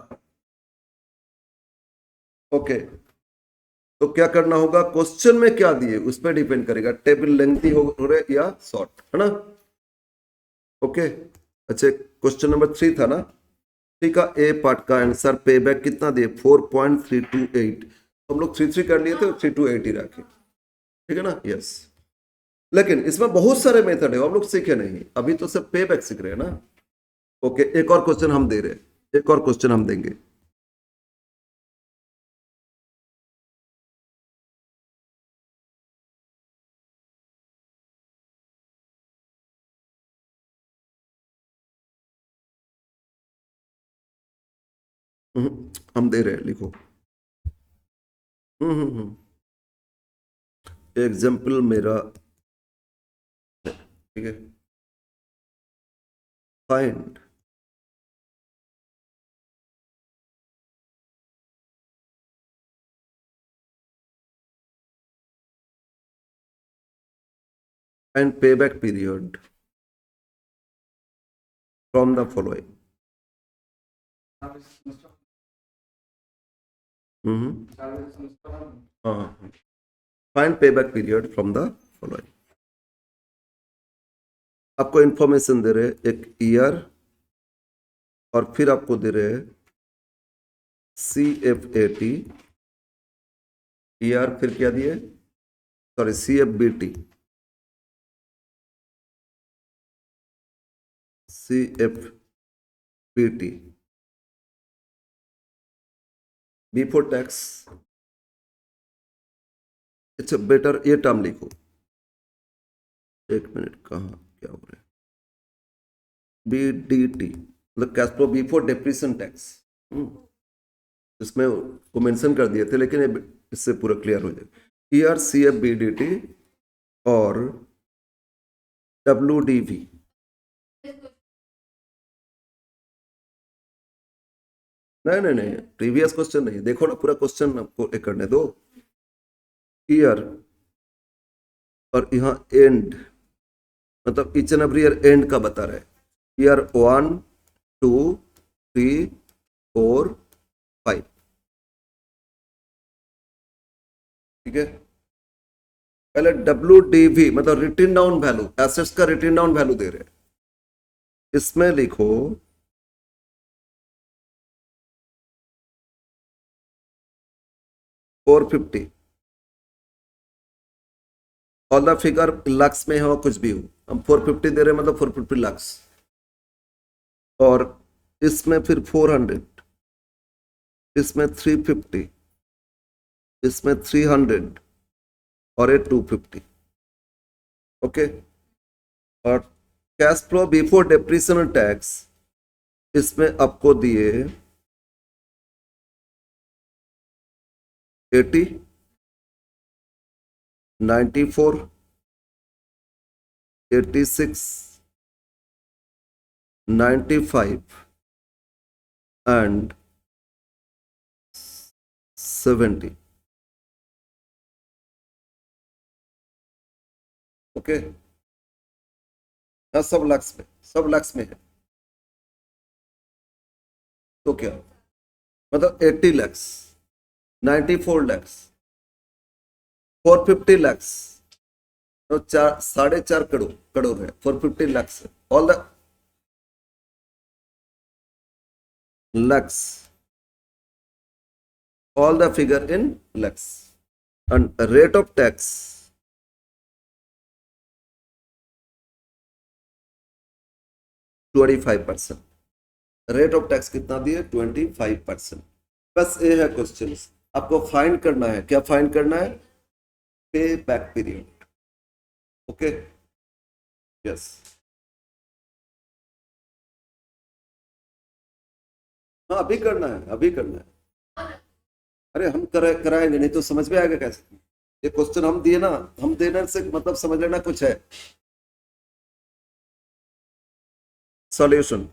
ओके, तो क्या करना होगा, क्वेश्चन में क्या दिए उस पर डिपेंड करेगा, टेबल लेंथी हो रहे या शॉर्ट, है ना। ओके, अच्छा क्वेश्चन नंबर 3 था ना, ठीक है। ए पार्ट का आंसर पे बैक कितना दिए 4.328, तो हम लोग 33 कर लिए थे, 328 ही रखे, ठीक है ना। यस, लेकिन इसमें बहुत सारे मेथड है, हम लोग सीखे नहीं, अभी तो सब पे बैक सीख रहे हैं ना। ओके, एक और क्वेश्चन हम दे रहे हैं, एक और क्वेश्चन हम देंगे। हम दे रहे हैं, लिखो। एग्जाम्पल मेरा, ठीक है। Find and payback period from the following. Find payback period from the following. आपको इंफॉर्मेशन दे रहे एक ईयर, और फिर आपको दे रहे CFAT ईयर, फिर क्या दिए, sorry CFBT, CFBT before tax. अच्छा बेटर ये टर्म लिखो, एक मिनट, कहाँ क्या हो रहा है, BDT मतलब cash flow before depreciation tax. इसमें वो मेंशन कर दिए थे, लेकिन इससे पूरा क्लियर हो जाए। CFBDT और WDV, नहीं नहीं नहीं, प्रीवियस क्वेश्चन नहीं, देखो ना पूरा क्वेश्चन आपको एक करने दो। ईयर और यहाँ एंड, मतलब each and every year and का बता रहा है, ईयर 1 2 3 4 5, ठीक है। पहले WDV मतलब रिटन डाउन वैल्यू, एसेट्स का रिटन डाउन वैल्यू दे रहे हैं, इसमें लिखो 450, ऑल द फिगर लक्स में हो कुछ भी हो, हम 450 दे रहे हैं मतलब 450 लक्स, और इसमें फिर 400, इसमें 350, इसमें 300, और ये 250। ओके, और cash flow before depreciation tax, इसमें आपको दिए 80 94 86 95 and 70। ओके, सब लक्स में, सब लक्स में है, तो क्या मतलब 80 लैक्स, 94 लैक्स, 450 लैक्स, तो 4.5 करोड़ है, 450 lakhs, all the lakhs, all the figure in lakhs, and rate of tax %25। Rate of tax कितना दिए? 25%। बस ये है क्वेश्चन, आपको फाइंड करना है। क्या फाइंड करना है? Pay back period. Okay, yes. हाँ, अभी करना है, अभी करना है। अरे हम कराएंगे, नहीं तो समझ में आएगा कैसे? ये क्वेश्चन हम दिए ना, हम देने से मतलब समझ लेना कुछ है। सॉल्यूशन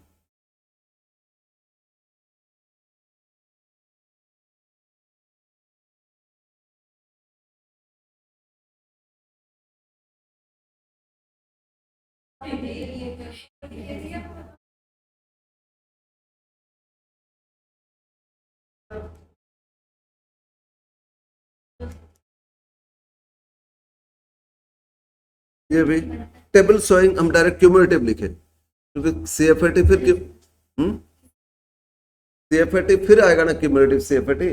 ये भी टेबल शोइंग, हम डायरेक्ट क्यूमुलेटिव लिखे क्योंकि सीएफएटी फिर सीएफएटी फिर आएगा ना, क्यूमुलेटिव सीएफएटी।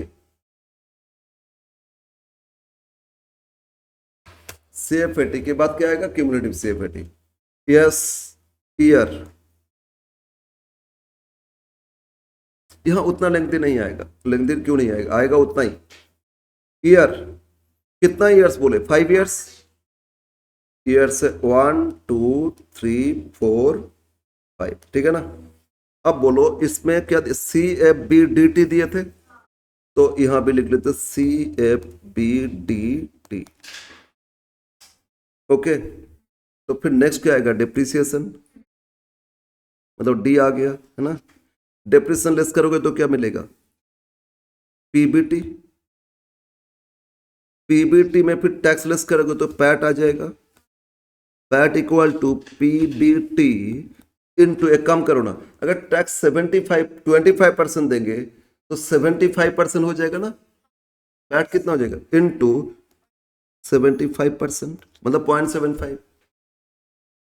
सीएफएटी के बाद क्या आएगा? क्यूमुलेटिव सीएफएटी। यस, ईयर यहां उतना लेंथी नहीं आएगा। लेंथी क्यों नहीं आएगा? आएगा उतना ही। ईयर कितना ईयर्स बोले? 5 ईयर्स। ईयर्स 1 2 3 4 5, ठीक है ना। अब बोलो इसमें क्या C F B D T दिए थे, तो यहां भी लिख लेते C F B D T. Okay, तो फिर नेक्स्ट क्या आएगा? डिप्रिसिएशन, मतलब डी आ गया है ना। डिप्रिसिएशन लेस करोगे तो क्या मिलेगा? पीबीटी। पीबीटी में फिर टैक्स लेस करोगे तो पैट आ जाएगा। PAT equal to PBT into, एक काम करो ना, अगर टैक्स 25% देंगे तो 75% हो जाएगा ना। पैट कितना हो जाएगा? इनटू 75%, मतलब 0.75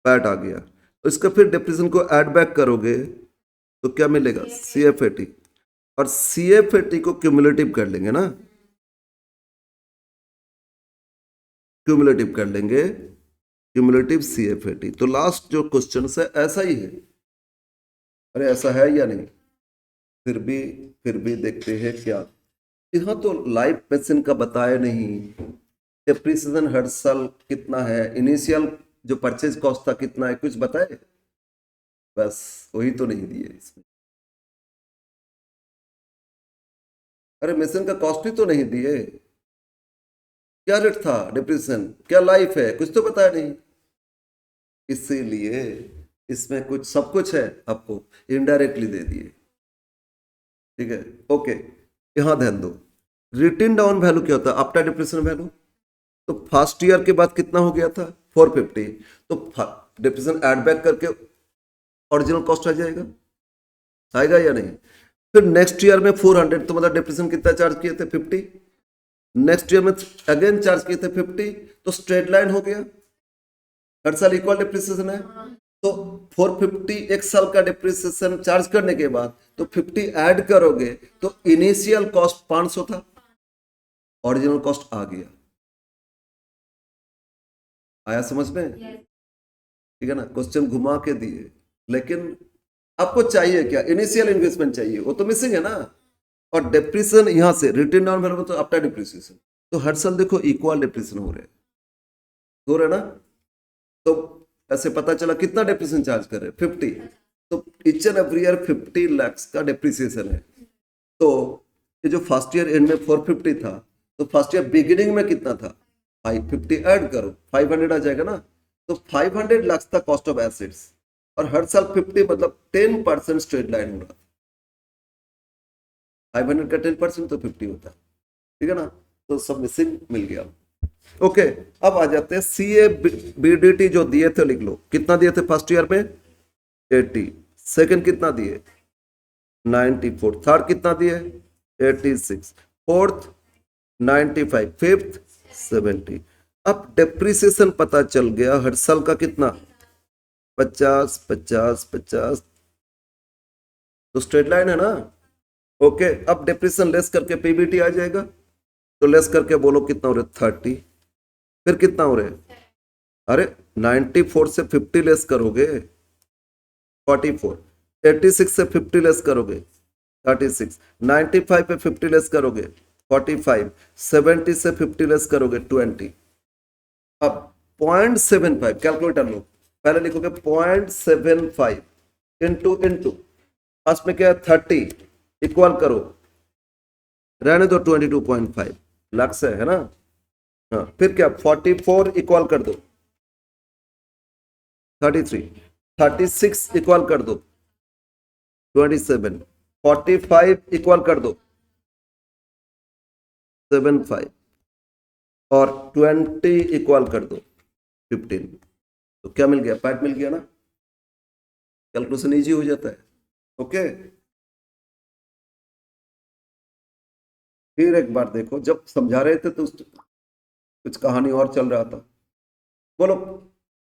पैट आ गया। तो इसका फिर डिप्रिसिएशन को ऐड बैक करोगे तो क्या मिलेगा? सीएफएटी। और सीएफएटी को क्यूमुलेटिव कर लेंगे ना, क्यूमुलेटिव कर लेंगे, क्यूमुलेटिव सीएफएटी। तो लास्ट जो क्वेश्चन है ऐसा ही है। अरे ऐसा है या नहीं? फिर भी देखते हैं क्या। यहां तो लाइफ पेंशन का बताया नहीं, डेप्रिसिएशन हर साल कितना है, इनिशियल जो परचेज कॉस्ट था कितना है, कुछ बताए? बस वही तो नहीं दिए इसमें। अरे मशीन का कॉस्ट ही तो नहीं दिए। क्या रेट था डिप्रिसिएशन, क्या लाइफ है, कुछ तो बताया नहीं। इसीलिए इसमें कुछ सब कुछ है, आपको इनडायरेक्टली दे दिए। ठीक है, ओके। यहां ध्यान दो, रिटन डाउन वैल्यू क्या होता है? After depreciation value. तो फर्स्ट ईयर के बाद कितना हो गया था? 450। तो डिप्रिसिएशन ऐड बैक करके ओरिजिनल कॉस्ट आ जाएगा, आएगा या नहीं? फिर नेक्स्ट ईयर में 400, तो मतलब डिप्रिसिएशन कितना चार्ज किए थे? 50। नेक्स्ट ईयर में अगेन चार्ज किए थे 50, तो स्ट्रेट लाइन हो गया, हर साल इक्वल डिप्रिसिएशन है। तो 450 एक साल का डिप्रिसिएशन चार्ज करने के बाद तो 50 ऐड करोगे तो इनिशियल कॉस्ट 500 था, ओरिजिनल कॉस्ट आ गया। आया समझ में? ठीक है ना, क्वेश्चन घुमा के दिए, लेकिन आपको चाहिए क्या? इनिशियल इन्वेस्टमेंट चाहिए, वो तो मिसिंग है ना। और डिप्रिसिएशन यहां से रिटर्न डाउन वैल्यू तो आफ्टर डिप्रिसिएशन, तो हर साल देखो इक्वल डिप्रिसिएशन हो रहे ना। तो ऐसे पता चला कितना डिप्रिसिएशन चार्ज कर रहे हैं? 50। तो each and every year 50 lakh का डिप्रिसिएशन है। तो ये जो फर्स्ट ईयर एंड में 450 था, तो फर्स्ट ईयर बिगिनिंग में कितना था? 550 ऐड करो, 500 आ जाएगा ना। तो 500 लाख था कॉस्ट ऑफ एसेट्स, और हर साल 50 मतलब 10% स्ट्रेट लाइन हो रहा था। 500 का 10% तो 50 होता है, ठीक है ना। तो सब मिसिंग मिल गया। ओके, अब आ जाते हैं सी ए बी डी टी जो दिए थे, लिख लो कितना दिए थे फर्स्ट ईयर में? 80। सेकंड कितना दिए? 94। थर्ड कितना दिए? 86। फोर्थ 95। फिफ्थ 70। अब डेप्रिसिएशन पता चल गया हर साल का कितना? 50 50 50। तो स्ट्रेट लाइन है ना, ओके, अब डिप्रेशन लेस करके पीबीटी आ जाएगा, तो लेस करके बोलो कितना हो रहा है 30, फिर कितना हो रहा है, अरे 94 से 50 लेस करोगे 44, 86 से 50 लेस करोगे 36, 95 पे 50 लेस करोगे 45, 70 से 50 लेस करोगे 20। अब 0.75 कैलकुलेटर लो, पहले लिखोगे 0.75 इंटू इंटू फर्स्ट में क्या है 30 इक्वल करो, रहने दो 22.5 लक्स है ना। हाँ फिर क्या 44 इक्वल कर दो 33, 36 इक्वल कर दो 27, 45 इक्वल कर दो 75 और 20 इक्वल कर दो 15। तो क्या मिल गया, पैट मिल गया ना, कैलकुलेशन इजी हो जाता है। ओके, फिर एक बार देखो, जब समझा रहे थे तो कुछ कहानी और चल रहा था। बोलो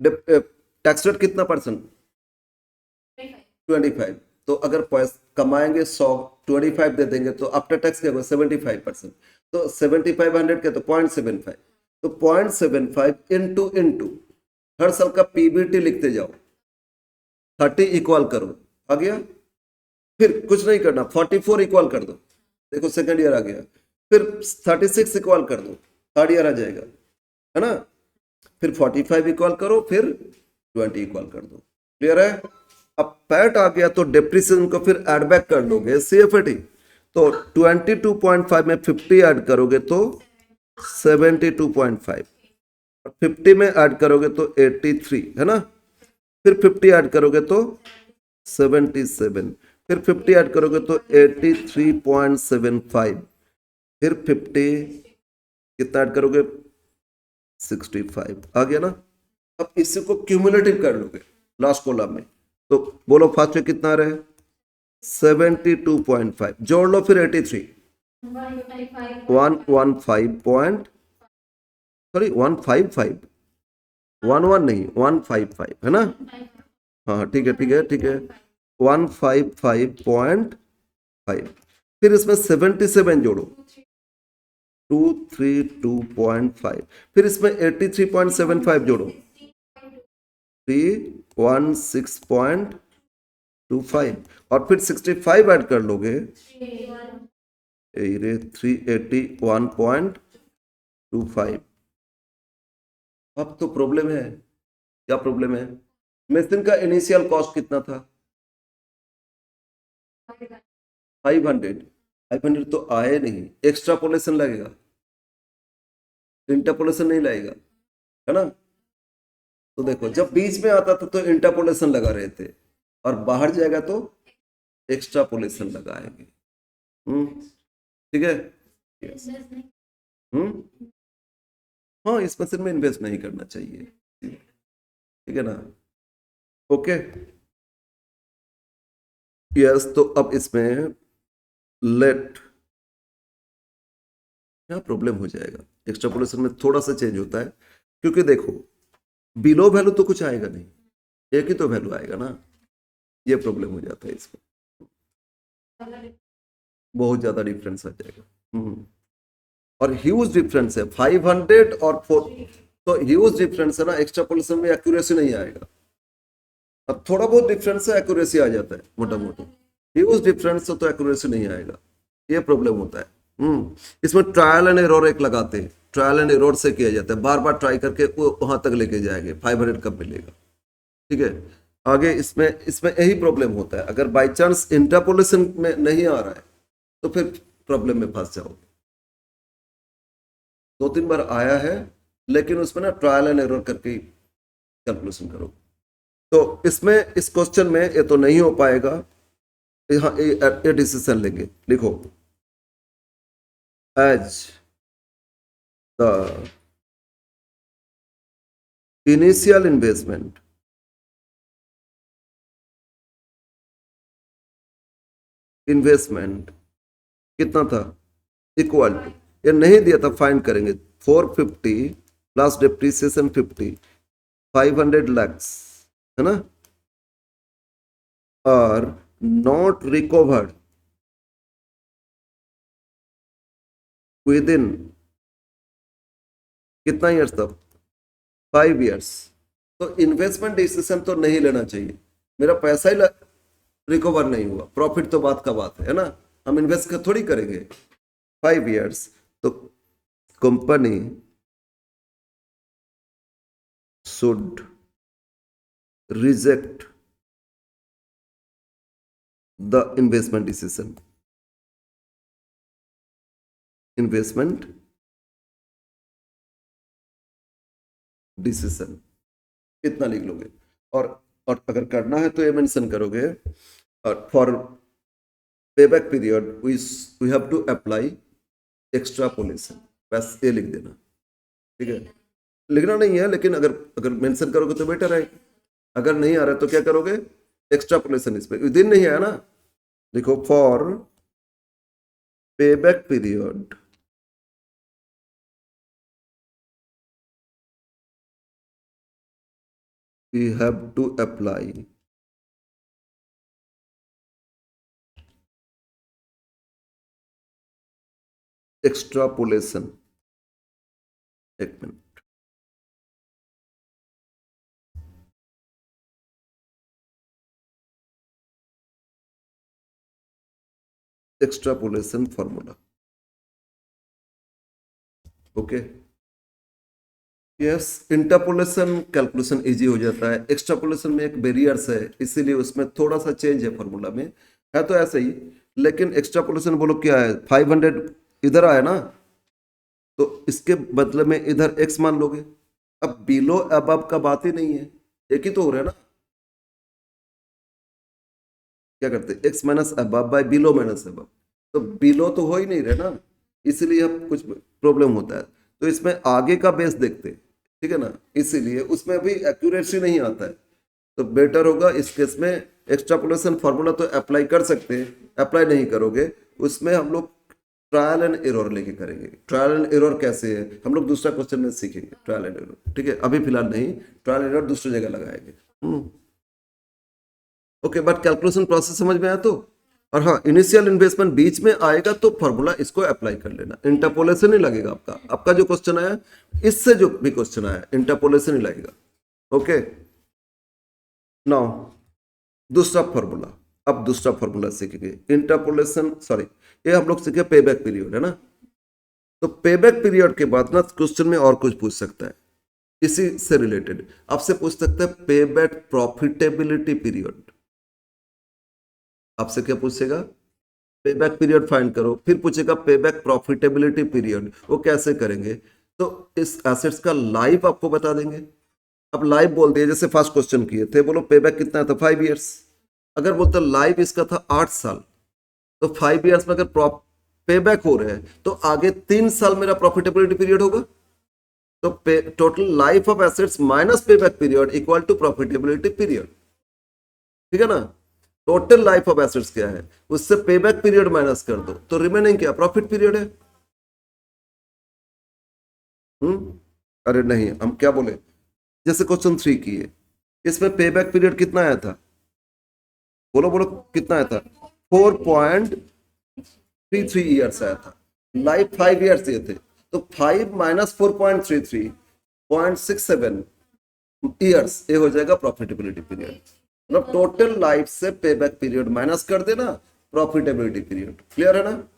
टैक्स रेट कितना परसेंट, 25। तो अगर कमाएंगे 100, 25 दे देंगे तो आफ्टर टैक्स क्या होगा 75%। तो 7500 के तो 0.75, तो 0.75 इंटू इंटू हर साल का पीबीटी लिखते जाओ, 30 इक्वल करो, आ गया। फिर कुछ नहीं करना, 44 इक्वल कर दो, देखो सेकंड ईयर आ गया। फिर 36 इक्वल कर दो, थर्ड ईयर आ जाएगा, है ना। फिर 45 इक्वल करो, फिर 20 इक्वल कर दो, क्लियर है। अब पैट आ गया तो डेप्रिसिएशन को फिर ऐड बैक कर लोगे सीएफटी, तो 22.5 में 50 ऐड करोगे तो 72.5, 50 में ऐड करोगे तो 83, है ना। फिर 50 ऐड करोगे तो 77, फिर 50 ऐड करोगे तो 83.75, फिर 50 कितना ऐड करोगे 65, आ गया ना। अब इसी को क्यूमुलेटिव कर लोगे लास्ट कॉलम में, तो बोलो फास्ट में कितना रहे 72.5, जोड़ लो फिर 83, 115 पॉइंट, सॉरी 155, 11 नहीं 155, है ना। हाँ ठीक है ठीक है ठीक है, 155.5, फिर इसमें 77 जोड़ो 232.5, फिर इसमें 83.75 जोड़ो 316.25, और फिर 65 ऐड कर लोगे 381.25। अब तो प्रॉब्लम है, क्या प्रॉब्लम है, मशीन का इनिशियल कॉस्ट कितना था 500, 500 तो आए नहीं, एक्स्ट्रापोलेशन लगेगा, इंटरपोलेशन नहीं लगेगा, है ना। तो देखो जब बीच में आता था तो इंटरपोलेशन लगा रहे थे, और बाहर जाएगा तो एक्स्ट्रापोलेशन लगाएंगे। ठीक है, यस। हाँ इस मशीन में इन्वेस्ट नहीं करना चाहिए, ठीक है ना। ओके यस, तो अब इसमें लेट क्या प्रॉब्लम हो जाएगा, एक्स्ट्रापोलेशन में थोड़ा सा चेंज होता है, क्योंकि देखो बिलो वैल्यू तो कुछ आएगा नहीं, एक ही तो वैल्यू आएगा ना, ये प्रॉब्लम हो जाता है इसमें, बहुत ज्यादा डिफरेंस आ जाएगा। और ह्यूज डिफरेंस है 500 और 4, तो ह्यूज डिफरेंस है ना, एक्स्ट्रापोलेशन में एक्यूरेसी नहीं आएगा। अब थोड़ा बहुत डिफरेंस है एक्यूरेसी आ जाता है मोटा मोटा, ह्यूज डिफरेंस तो एक्यूरेसी नहीं आएगा, ये प्रॉब्लम होता है। इसमें ट्रायल एंड एरर एक लगाते हैं, ट्रायल एंड एरर से किया जाता है, बार बार ट्राई करके वो वहां तक लेके जाएंगे 500 कब मिलेगा, ठीक है। आगे इसमें इसमें यही प्रॉब्लम होता है, अगर बाई चांस इंटरपोलेशन में नहीं आ रहा है तो फिर प्रॉब्लम में फंस जाओगे। 2-3 बार आया है, लेकिन उसमें ना ट्रायल एंड एरर करके कैलकुलेशन करो। तो इसमें इस क्वेश्चन में ये तो नहीं हो पाएगा, यहाँ ये डिसीजन लेंगे, लिखो एज द इनिशियल इन्वेस्टमेंट कितना था इक्वल टू, ये नहीं दिया था फाइंड करेंगे 450 प्लस डिप्रिसिएशन 50, 500 लैक्स, है ना, और नॉट रिकवर्ड विद इन कितना ईयर्स तक, 5 ईयर्स। तो इन्वेस्टमेंट डिसीजन तो नहीं लेना चाहिए, मेरा पैसा ही रिकवर नहीं हुआ, प्रॉफिट तो बात का बात है ना, हम इन्वेस्ट कर थोड़ी करेंगे 5 ईयर्स। तो company should reject the investment decision, investment decision, इतना लिख लोगे। और अगर करना है तो ये मेंशन करोगे, और for payback period we have to apply extrapolation, बस ये लिख देना, ठीक है। लिखना नहीं है, लेकिन अगर अगर मेंशन करोगे तो बेटर है, अगर नहीं आ रहा तो क्या करोगे, एक्स्ट्रापोलेशन, इस पे विद इन नहीं आया ना, लिखो for payback period we have to apply extrapolation, एक minute, extrapolation formula, okay. Yes, interpolation calculation easy हो जाता है, एक्स्ट्रापोलेशन में एक वेरियर्स है, इसीलिए उसमें थोड़ा सा चेंज है, फॉर्मूला में है तो ऐसे ही, लेकिन एक्स्ट्रापोलेशन बोलो क्या है, 500 इधर आया ना, तो इसके बदले में इधर x मान लोगे। अब बिलो अबव का बात ही नहीं है, एक ही तो हो रहा है ना, क्या करते, x minus above by below minus above, तो बिलो तो हो ही नहीं रहे ना, इसलिए अब कुछ प्रॉब्लम होता है। तो इसमें आगे का बेस देखते, ठीक है ना, इसीलिए उसमें भी एक्यूरेसी नहीं आता है, तो बेटर होगा इस केस में एक्स्ट्रापोलेशन फार्मूला तो अप्लाई कर सकते हैं, अप्लाई नहीं करोगे उसमें हम लोग ट्रायल एंड एरर लेके करेंगे। ट्रायल एंड एरर कैसे है हम लोग दूसरा क्वेश्चन में सीखेंगे, ट्रायल एंड एरर, ठीक है, अभी फिलहाल नहीं, ट्रायल एंड एरर दूसरी जगह लगाएंगे। ओके, बट कैलकुलेशन प्रोसेस समझ में आया तो, और हाँ, इनिशियल इन्वेस्टमेंट बीच में आएगा तो फॉर्मूला इसको अप्लाई कर लेना, इंटरपोलेशन ही लगेगा आपका, आपका जो क्वेश्चन आया इससे जो भी क्वेश्चन आया इंटरपोलेशन ही लगेगा, ओके। नाउ दूसरा फॉर्मूला, अब दूसरा फॉर्मूला सीखेंगे, इंटरपोलेशन, सॉरी ये हम लोग सीखे पेबैक पीरियड है ना, तो पेबैक पीरियड के बाद ना क्वेश्चन में और कुछ पूछ सकता है, इसी से रिलेटेड आपसे पूछ सकता है पेबैक प्रॉफिटेबिलिटी पीरियड, आपसे क्या पूछेगा, पेबैक पीरियड फाइंड करो, फिर पूछेगा पेबैक प्रॉफिटेबिलिटी पीरियड, वो कैसे करेंगे, तो इस एसेट्स का लाइफ आपको बता देंगे। अब लाइफ बोल दिए, जैसे फर्स्ट क्वेश्चन किए थे, बोलो पेबैक कितना था 5 ईयर्स, अगर बोलते लाइफ इसका था 8 साल, तो 5 ईयर्स में अगर पेबैक हो रहे हैं तो आगे 3 साल मेरा प्रॉफिटेबिलिटी पीरियड होगा, तो total life of assets minus payback period equal to profitability period, ठीक है ना। टोटल लाइफ ऑफ एसेट्स क्या है, उससे पेबैक पीरियड माइनस कर दो, तो रिमेनिंग क्या प्रॉफिट पीरियड है। अरे नहीं, हम क्या बोले, जैसे क्वेश्चन 3 की है, इसमें पेबैक पीरियड कितना आया था, बोलो बोलो कितना आया था, 4.33 ईयर्स आया था, लाइफ 5 ईयर्स दिए थे, तो 5 माइनस 4.33 0.67 ईयर्स, ये हो जाएगा प्रॉफिटेबिलिटी पीरियड, मतलब टोटल लाइफ से पेबैक पीरियड माइनस कर देना, प्रॉफिटेबिलिटी पीरियड, क्लियर है ना।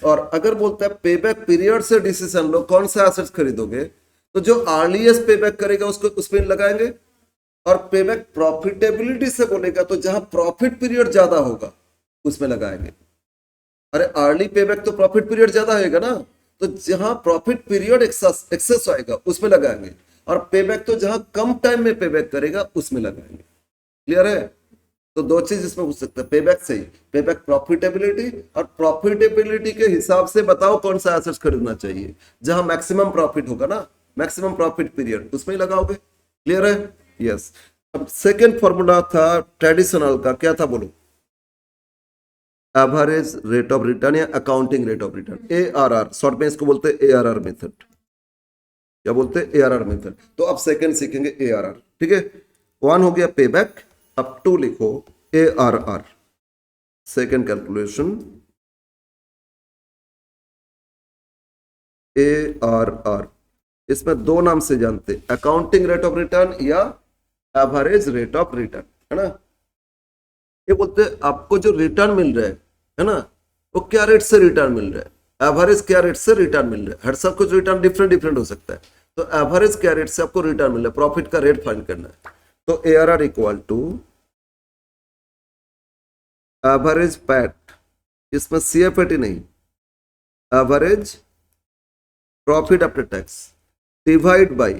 और अगर बोलता है पेबैक पीरियड से डिसीजन लो कौन सा एसेट्स खरीदोगे, तो जो अर्लीएस्ट पेबैक करेगा उसको उसमें लगाएंगे, और पेबैक प्रॉफिटेबिलिटी से बोलेगा तो जहां प्रॉफिट पीरियड ज्यादा होगा उसमें लगाएंगे। अरे अर्ली पेबैक तो प्रॉफिट पीरियड ज्यादा होगा ना, तो जहां प्रॉफिट पीरियड एक्सेस आएगा उसमें लगाएंगे, और पेबैक तो जहां कम टाइम में पेबैक करेगा उसमें लगाएंगे, क्लियर है। तो दो चीज इसमें पूछ सकते हैं, पेबैक से ही, पेबैक प्रॉफिटेबिलिटी, और प्रॉफिटेबिलिटी के हिसाब से बताओ कौन सा एसेट्स खरीदना चाहिए, जहां मैक्सिमम प्रॉफिट होगा ना, मैक्सिमम प्रॉफिट पीरियड उसमें ही लगाओगे, क्लियर है। यस, अब सेकेंड फॉर्मूला था ट्रेडिशनल का, क्या था बोलो, एवरेज रेट ऑफ रिटर्न या accounting rate of return, ARR, short में इसको बोलते हैं ARR मेथड, क्या बोलते हैं ARR मेथड। तो अब सेकेंड सीखेंगे ARR, ठीक है। 1 हो गया पेबैक, अब 2 लिखो ARR, सेकेंड कैलकुलेशन ARR, इसमें दो नाम से जानते, अकाउंटिंग रेट ऑफ रिटर्न या एवरेज रेट ऑफ रिटर्न, है ना। ये बोलते हैं आपको जो रिटर्न मिल रहा है ना, वो क्या रेट से रिटर्न मिल रहा है, एवरेज क्या रेट से रिटर्न मिल रहा है। हर सब कुछ रिटर्न डिफरेंट डिफरेंट हो सकता है, तो एवरेज क्या रेट से आपको रिटर्न मिल रहा है, प्रॉफिट का रेट फाइंड करना है। तो ARR equal to average PAT, इसमें CFAT नहीं, average profit after tax divide by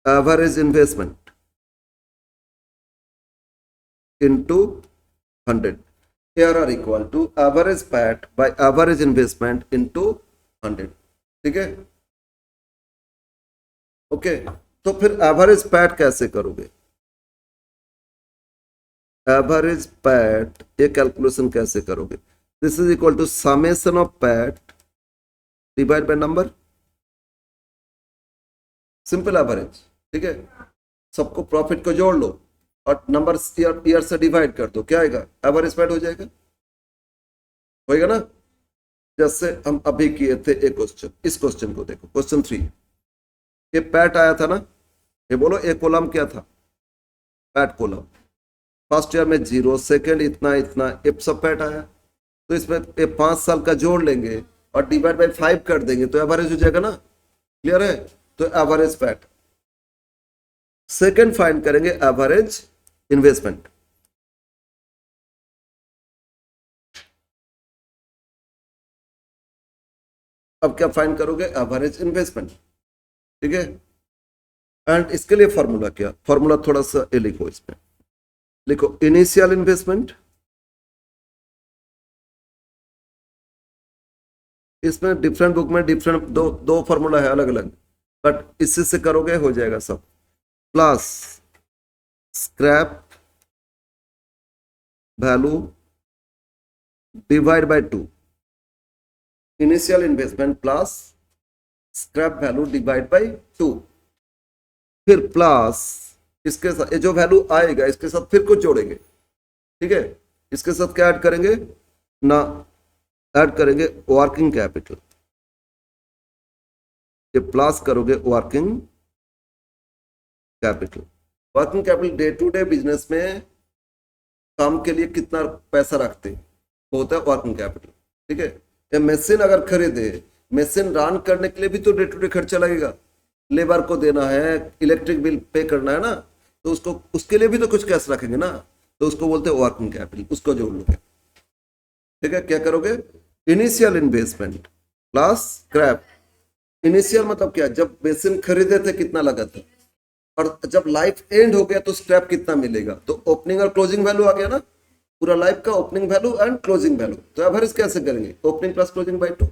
average investment into 100। ARR equal to average PAT by average investment into 100, ठीक है। ओके, तो फिर एवरेज पैट कैसे करोगे, एवरेज पैट ये कैलकुलेशन कैसे करोगे, this is equal to summation of PAT divide by number, simple average, ठीक है। सबको प्रॉफिट को जोड़ लो और नंबर ईयर से डिवाइड कर दो, क्या आएगा, एवरेज पैट हो जाएगा, होएगा ना। जैसे हम अभी किए थे एक क्वेश्चन, इस क्वेश्चन को देखो, क्वेश्चन 3, ये पैट आया था ना, ये बोलो एक कॉलम क्या था, पैट कॉलम, फर्स्ट ईयर में 0, सेकेंड इतना इतना, ये सब पैट आया। तो इसमें 5 साल का जोड़ लेंगे और डिवाइड बाय 5 कर देंगे तो एवरेज हो जाएगा ना, क्लियर है। तो एवरेज पैट, सेकेंड फाइंड करेंगे एवरेज इन्वेस्टमेंट, अब क्या फाइंड करोगे, एवरेज इन्वेस्टमेंट, ठीक है। एंड इसके लिए फॉर्मूला क्या, फॉर्मूला थोड़ा सा ये लिखो, इसमें लिखो इनिशियल इन्वेस्टमेंट, इसमें डिफरेंट बुक में डिफरेंट दो फॉर्मूला है अलग अलग, बट इससे से करोगे हो जाएगा सब, plus scrap value divide by 2, initial investment plus scrap value divide by 2, फिर प्लस इसके साथ ये जो वैल्यू आएगा इसके साथ फिर कुछ जोड़ेंगे, ठीक है। इसके साथ क्या ऐड करेंगे ना, ऐड करेंगे वर्किंग कैपिटल, ये प्लस करोगे working capital. Working capital day to day business में काम के लिए कितना पैसा रखते हैं, वो होता है वर्किंग कैपिटल, ठीक है। ये मशीन अगर खरीदे, मशीन रन करने के लिए भी तो डे टू डे खर्चा लगेगा, लेबर को देना है, इलेक्ट्रिक बिल पे करना है ना, तो उसको उसके लिए भी तो कुछ कैश रखेंगे ना, तो उसको बोलते हैं वर्किंग कैपिटल, उसको जोड़ लोगे, ठीक है। क्या करोगे, initial investment plus scrap, initial मतलब क्या, जब मशीन खरीदे थे कितना लगा था, और जब लाइफ एंड हो गया तो स्क्रैप कितना मिलेगा, तो ओपनिंग और क्लोजिंग वैल्यू आ गया ना, पूरा लाइफ का opening value and closing value, तो एवरेज कैसे करेंगे, ओपनिंग प्लस क्लोजिंग बाय 2,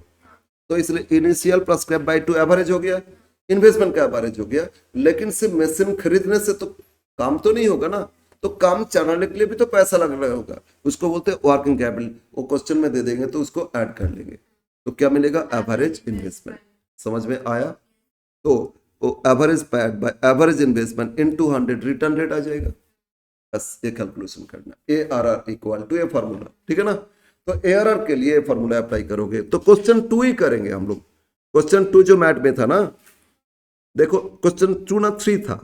तो इसलिए initial plus scrap bye 2 average हो गया, इन्वेस्टमेंट का एवरेज हो गया। लेकिन सिर्फ मशीन खरीदने से तो काम तो नहीं होगा ना, तो काम चलाने के लिए भी तो पैसा लग रहा होगा, उसको बोलते हैं वर्किंग कैपिटल, वो क्वेश्चन में दे देंगे तो उसको ऐड कर लेंगे, तो क्या मिलेगा, एवरेज इन्वेस्टमेंट। समझ में आया, तो average PAT by average investment into 100 return rate आ जाएगा, बस ये कैलकुलेशन करना, ARR इक्वल टू ये फॉर्मूला, ठीक है ना। तो ARR के लिए फॉर्मूला अप्लाई करोगे तो क्वेश्चन 2 ही करेंगे हम लोग, क्वेश्चन 2 जो मैथ में था ना, देखो क्वेश्चन 2 ना 3 था,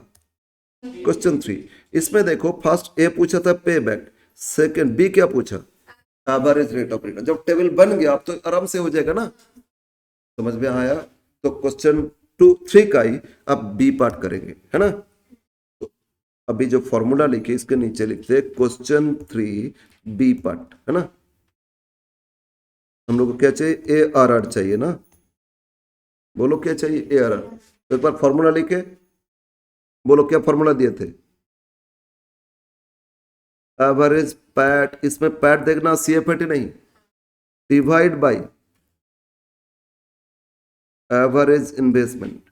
क्वेश्चन 3, इसमें देखो फर्स्ट ए पूछा था पे बैक, सेकेंड बी क्या पूछा, एवरेज रेट ऑफ रिटर्न। जब टेबल बन गया अब तो आराम से हो जाएगा ना, समझ में आया। तो क्वेश्चन 3 का ही अब बी पार्ट करेंगे, है ना। तो अभी जो फॉर्मूला लिखे इसके नीचे लिखते क्वेश्चन 3 बी पार्ट, है ना। हम लोग को क्या चाहिए, ARR चाहिए ना, बोलो क्या चाहिए, ARR। तो एक बार फॉर्मूला लिखे, बोलो क्या फॉर्मूला दिए थे, एवरेज पैट, इसमें पैट देखना CFAT नहीं, डिवाइड बाय एवरेज इन्वेस्टमेंट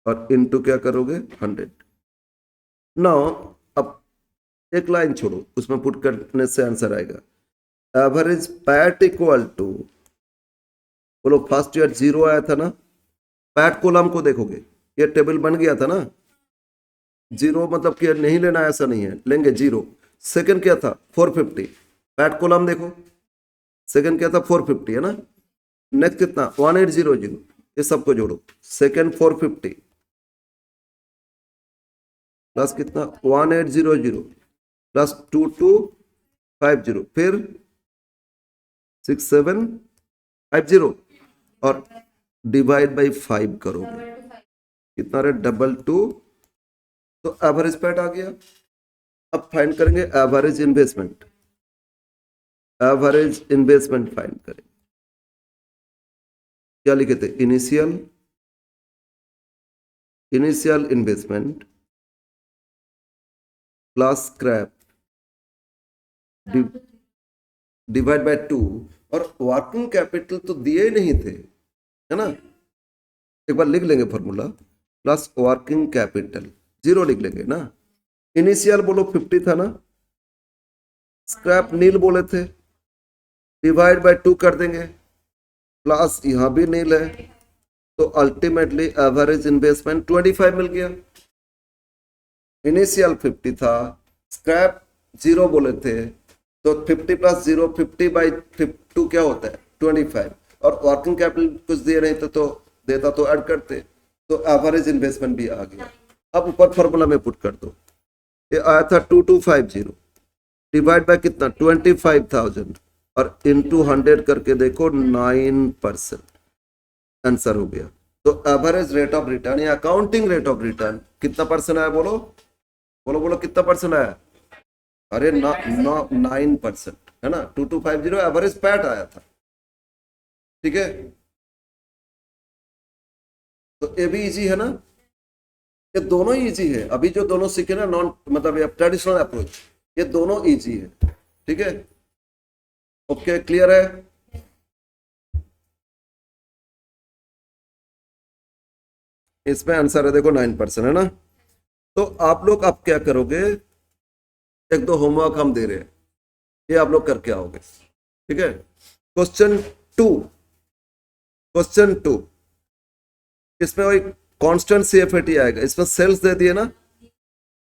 और इनटू क्या करोगे 100। नाउ अब एक लाइन छोड़ो, उसमें पुट करने से आंसर आएगा, एवरेज पैट इक्वल टू, बोलो फर्स्ट ईयर 0 आया था ना, पैट कॉलम को देखोगे ये टेबल बन गया था ना, 0 मतलब कि नहीं लेना ऐसा नहीं है, लेंगे 0। सेकंड क्या था 450, पैट कॉलम देखो सेकंड क्या था 450 है ना, नेक्स्ट कितना 1800, ये सबको जोड़ो, सेकंड 450 प्लस कितना 1800 प्लस 2250, फिर 6750 और डिवाइड बाई 5 करोगे, कितना रहे 22, तो एवरेज पैट आ गया। अब फाइंड करेंगे average investment, average investment find करेंगे। क्या लिखे थे, initial investment plus scrap divide by 2, और वर्किंग कैपिटल तो दिए ही नहीं थे, है ना, एक बार लिख लेंगे फॉर्मूला, प्लस वर्किंग कैपिटल 0 लिख लेंगे ना, इनिशियल बोलो 50 था ना, स्क्रैप नील बोले थे, डिवाइड बाय 2 कर देंगे, प्लस यहां भी नील है, तो अल्टीमेटली एवरेज इन्वेस्टमेंट 25 मिल गया। इनिशियल 50 था, स्क्रैप 0 बोले थे, तो 50 प्लस 0 50 बाई 2 क्या होता है 25, और वर्किंग कैपिटल कुछ दिए नहीं थे तो देता तो ऐड करते, तो एवरेज इन्वेस्टमेंट भी आ गया। अब ऊपर फॉर्मूला में पुट कर दो, ये आया था 2250 डिवाइड बाय कितना 25,000 और इनटू 100 करके देखो 9% आंसर हो गया। तो एवरेज रेट ऑफ रिटर्न या अकाउंटिंग रेट ऑफ रिटर्न कितना परसेंट आया, बोलो बोलो बोलो कितना परसेंट आया, अरे 9% है ना, 2250 एवरेज पैट आया था, ठीक है। तो ये भी इजी है ना, ये दोनों इजी है, अभी जो दोनों सीखे ना नॉन मतलब ट्रेडिशनल अप्रोच, ये दोनों इजी है, ठीक है, ओके क्लियर है। इसमें आंसर है देखो 9% है ना। तो आप लोग अब क्या करोगे, एक दो होमवर्क हम दे रहे हैं, ये आप लोग करके आओगे, ठीक है। क्वेश्चन 2, इसमें वही कांस्टेंट सीएफएटी आएगा, इसमें सेल्स दे दिए ना,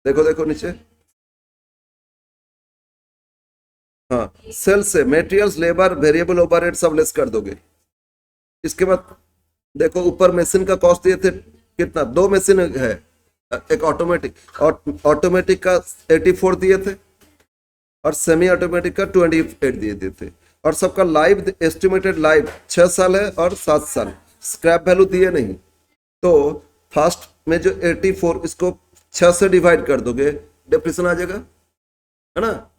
देखो देखो नीचे, हाँ सेल्स से मेटेरियल्स लेबर वेरिएबल ओवरहेड सब लेस कर दोगे। इसके बाद देखो ऊपर मशीन का कॉस्ट दिए थे कितना, 2 मशीन है, एक ऑटोमेटिक और ऑटोमेटिक का 84 दिए थे और सेमी ऑटोमेटिक का 28 दिए थे, और सबका लाइव एस्टिमेटेड लाइव 6 साल है और 7 साल, स्क्रैप वैल्यू दिए नहीं, तो फर्स्ट में जो 84 इसको 6 से डिवाइड कर दोगे डिप्रेशन आ जाएगा, है ना,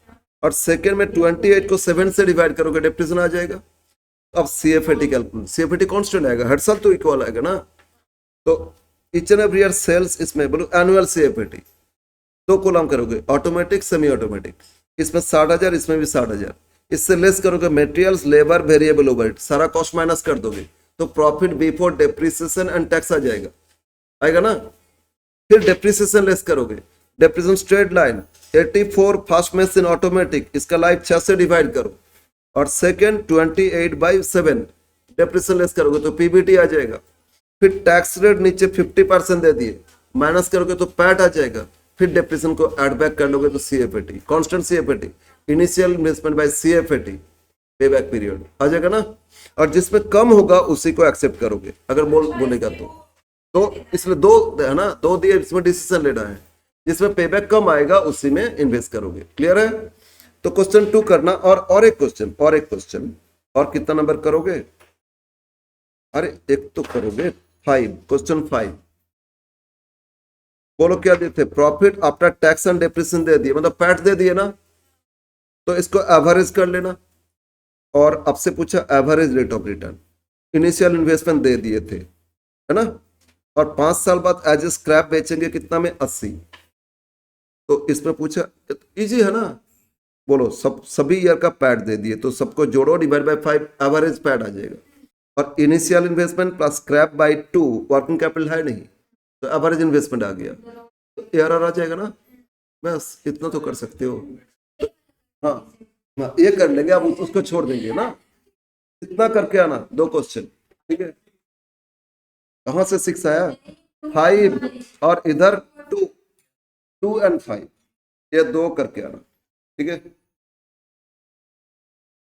और सेकेंड में 28 को 7 से डिवाइड करोगे डिप्रेशन आ जाएगा। अब सीएफएटी कैलकुलेट, सीएफएटी कांस्टेंट आएगा, हर साल तो इक्वल आएगा ना, तो each and every year sales, इसमें बोलो एनुअल सीएफएटी 2 कॉलम करोगे, ऑटोमेटिक सेमी ऑटोमेटिक, इसमें 60,000 इसमें भी 60,000, इससे लेस करोगे मटेरियल्स लेबर वेरिएबल ओवरहेड, सारा कॉस्ट माइनस कर दोगे, तो profit before depreciation and tax आ जाएगा, आएगा ना। फिर डेप्रिसिएशन लेस करोगे, depreciation straight line 84 first machine automatic, इसका लाइफ 6 से डिवाइड करो, और सेकेंड 28/7 डेप्रिसिएशन लेस करोगे तो पीबीटी आ जाएगा। फिर टैक्स रेट नीचे 50% दे दिए, माइनस करोगे तो पैट आ जाएगा, फिर डेप्रिसिएशन को ऐड बैक कर लोगे तो सीएफएटी कांस्टेंट सीएफएटी इनिशियल इन्वेस्टमेंट बाय सीएफएटी पे बैक पीरियड आ जाएगा ना, और जिसमें कम होगा उसी को एक्सेप्ट करोगे अगर बोलेगा तो इसलिए 2 है ना, 2 दिए, इसमें डिसीजन लेना है, जिसमें पेबैक कम आएगा उसी में इन्वेस्ट करोगे, क्लियर है। तो क्वेश्चन 2 करना, और एक क्वेश्चन और कितना नंबर करोगे, अरे एक तो करोगे 5, क्वेश्चन 5 बोलो क्या देते, profit after tax and depreciation दे दिए, मतलब पैट दे दिए ना, तो इसको एवरेज कर लेना, और आपसे पूछा average rate of return, initial investment दे दिए थे, है ना, और 5 साल बाद एज ए स्क्रैप बेचेंगे कितना में 80, तो इसमें पूछा इजी है ना, बोलो सभी ईयर का पैड दे दिए, तो सबको जोड़ो डिवाइड बाय 5 एवरेज पैड आ जाएगा, और initial investment plus scrap bye 2 working capital है नहीं, तो एवरेज इन्वेस्टमेंट आ गया, तो एआरआर आ जाएगा ना, बस इतना तो कर सकते हो। हाँ ये कर लेंगे, अब उसको छोड़ देंगे ना, इतना करके आना 2 क्वेश्चन, ठीक है। कहां से 6 आया 5, और इधर 2 एंड 5, ये 2 करके आना, ठीक है।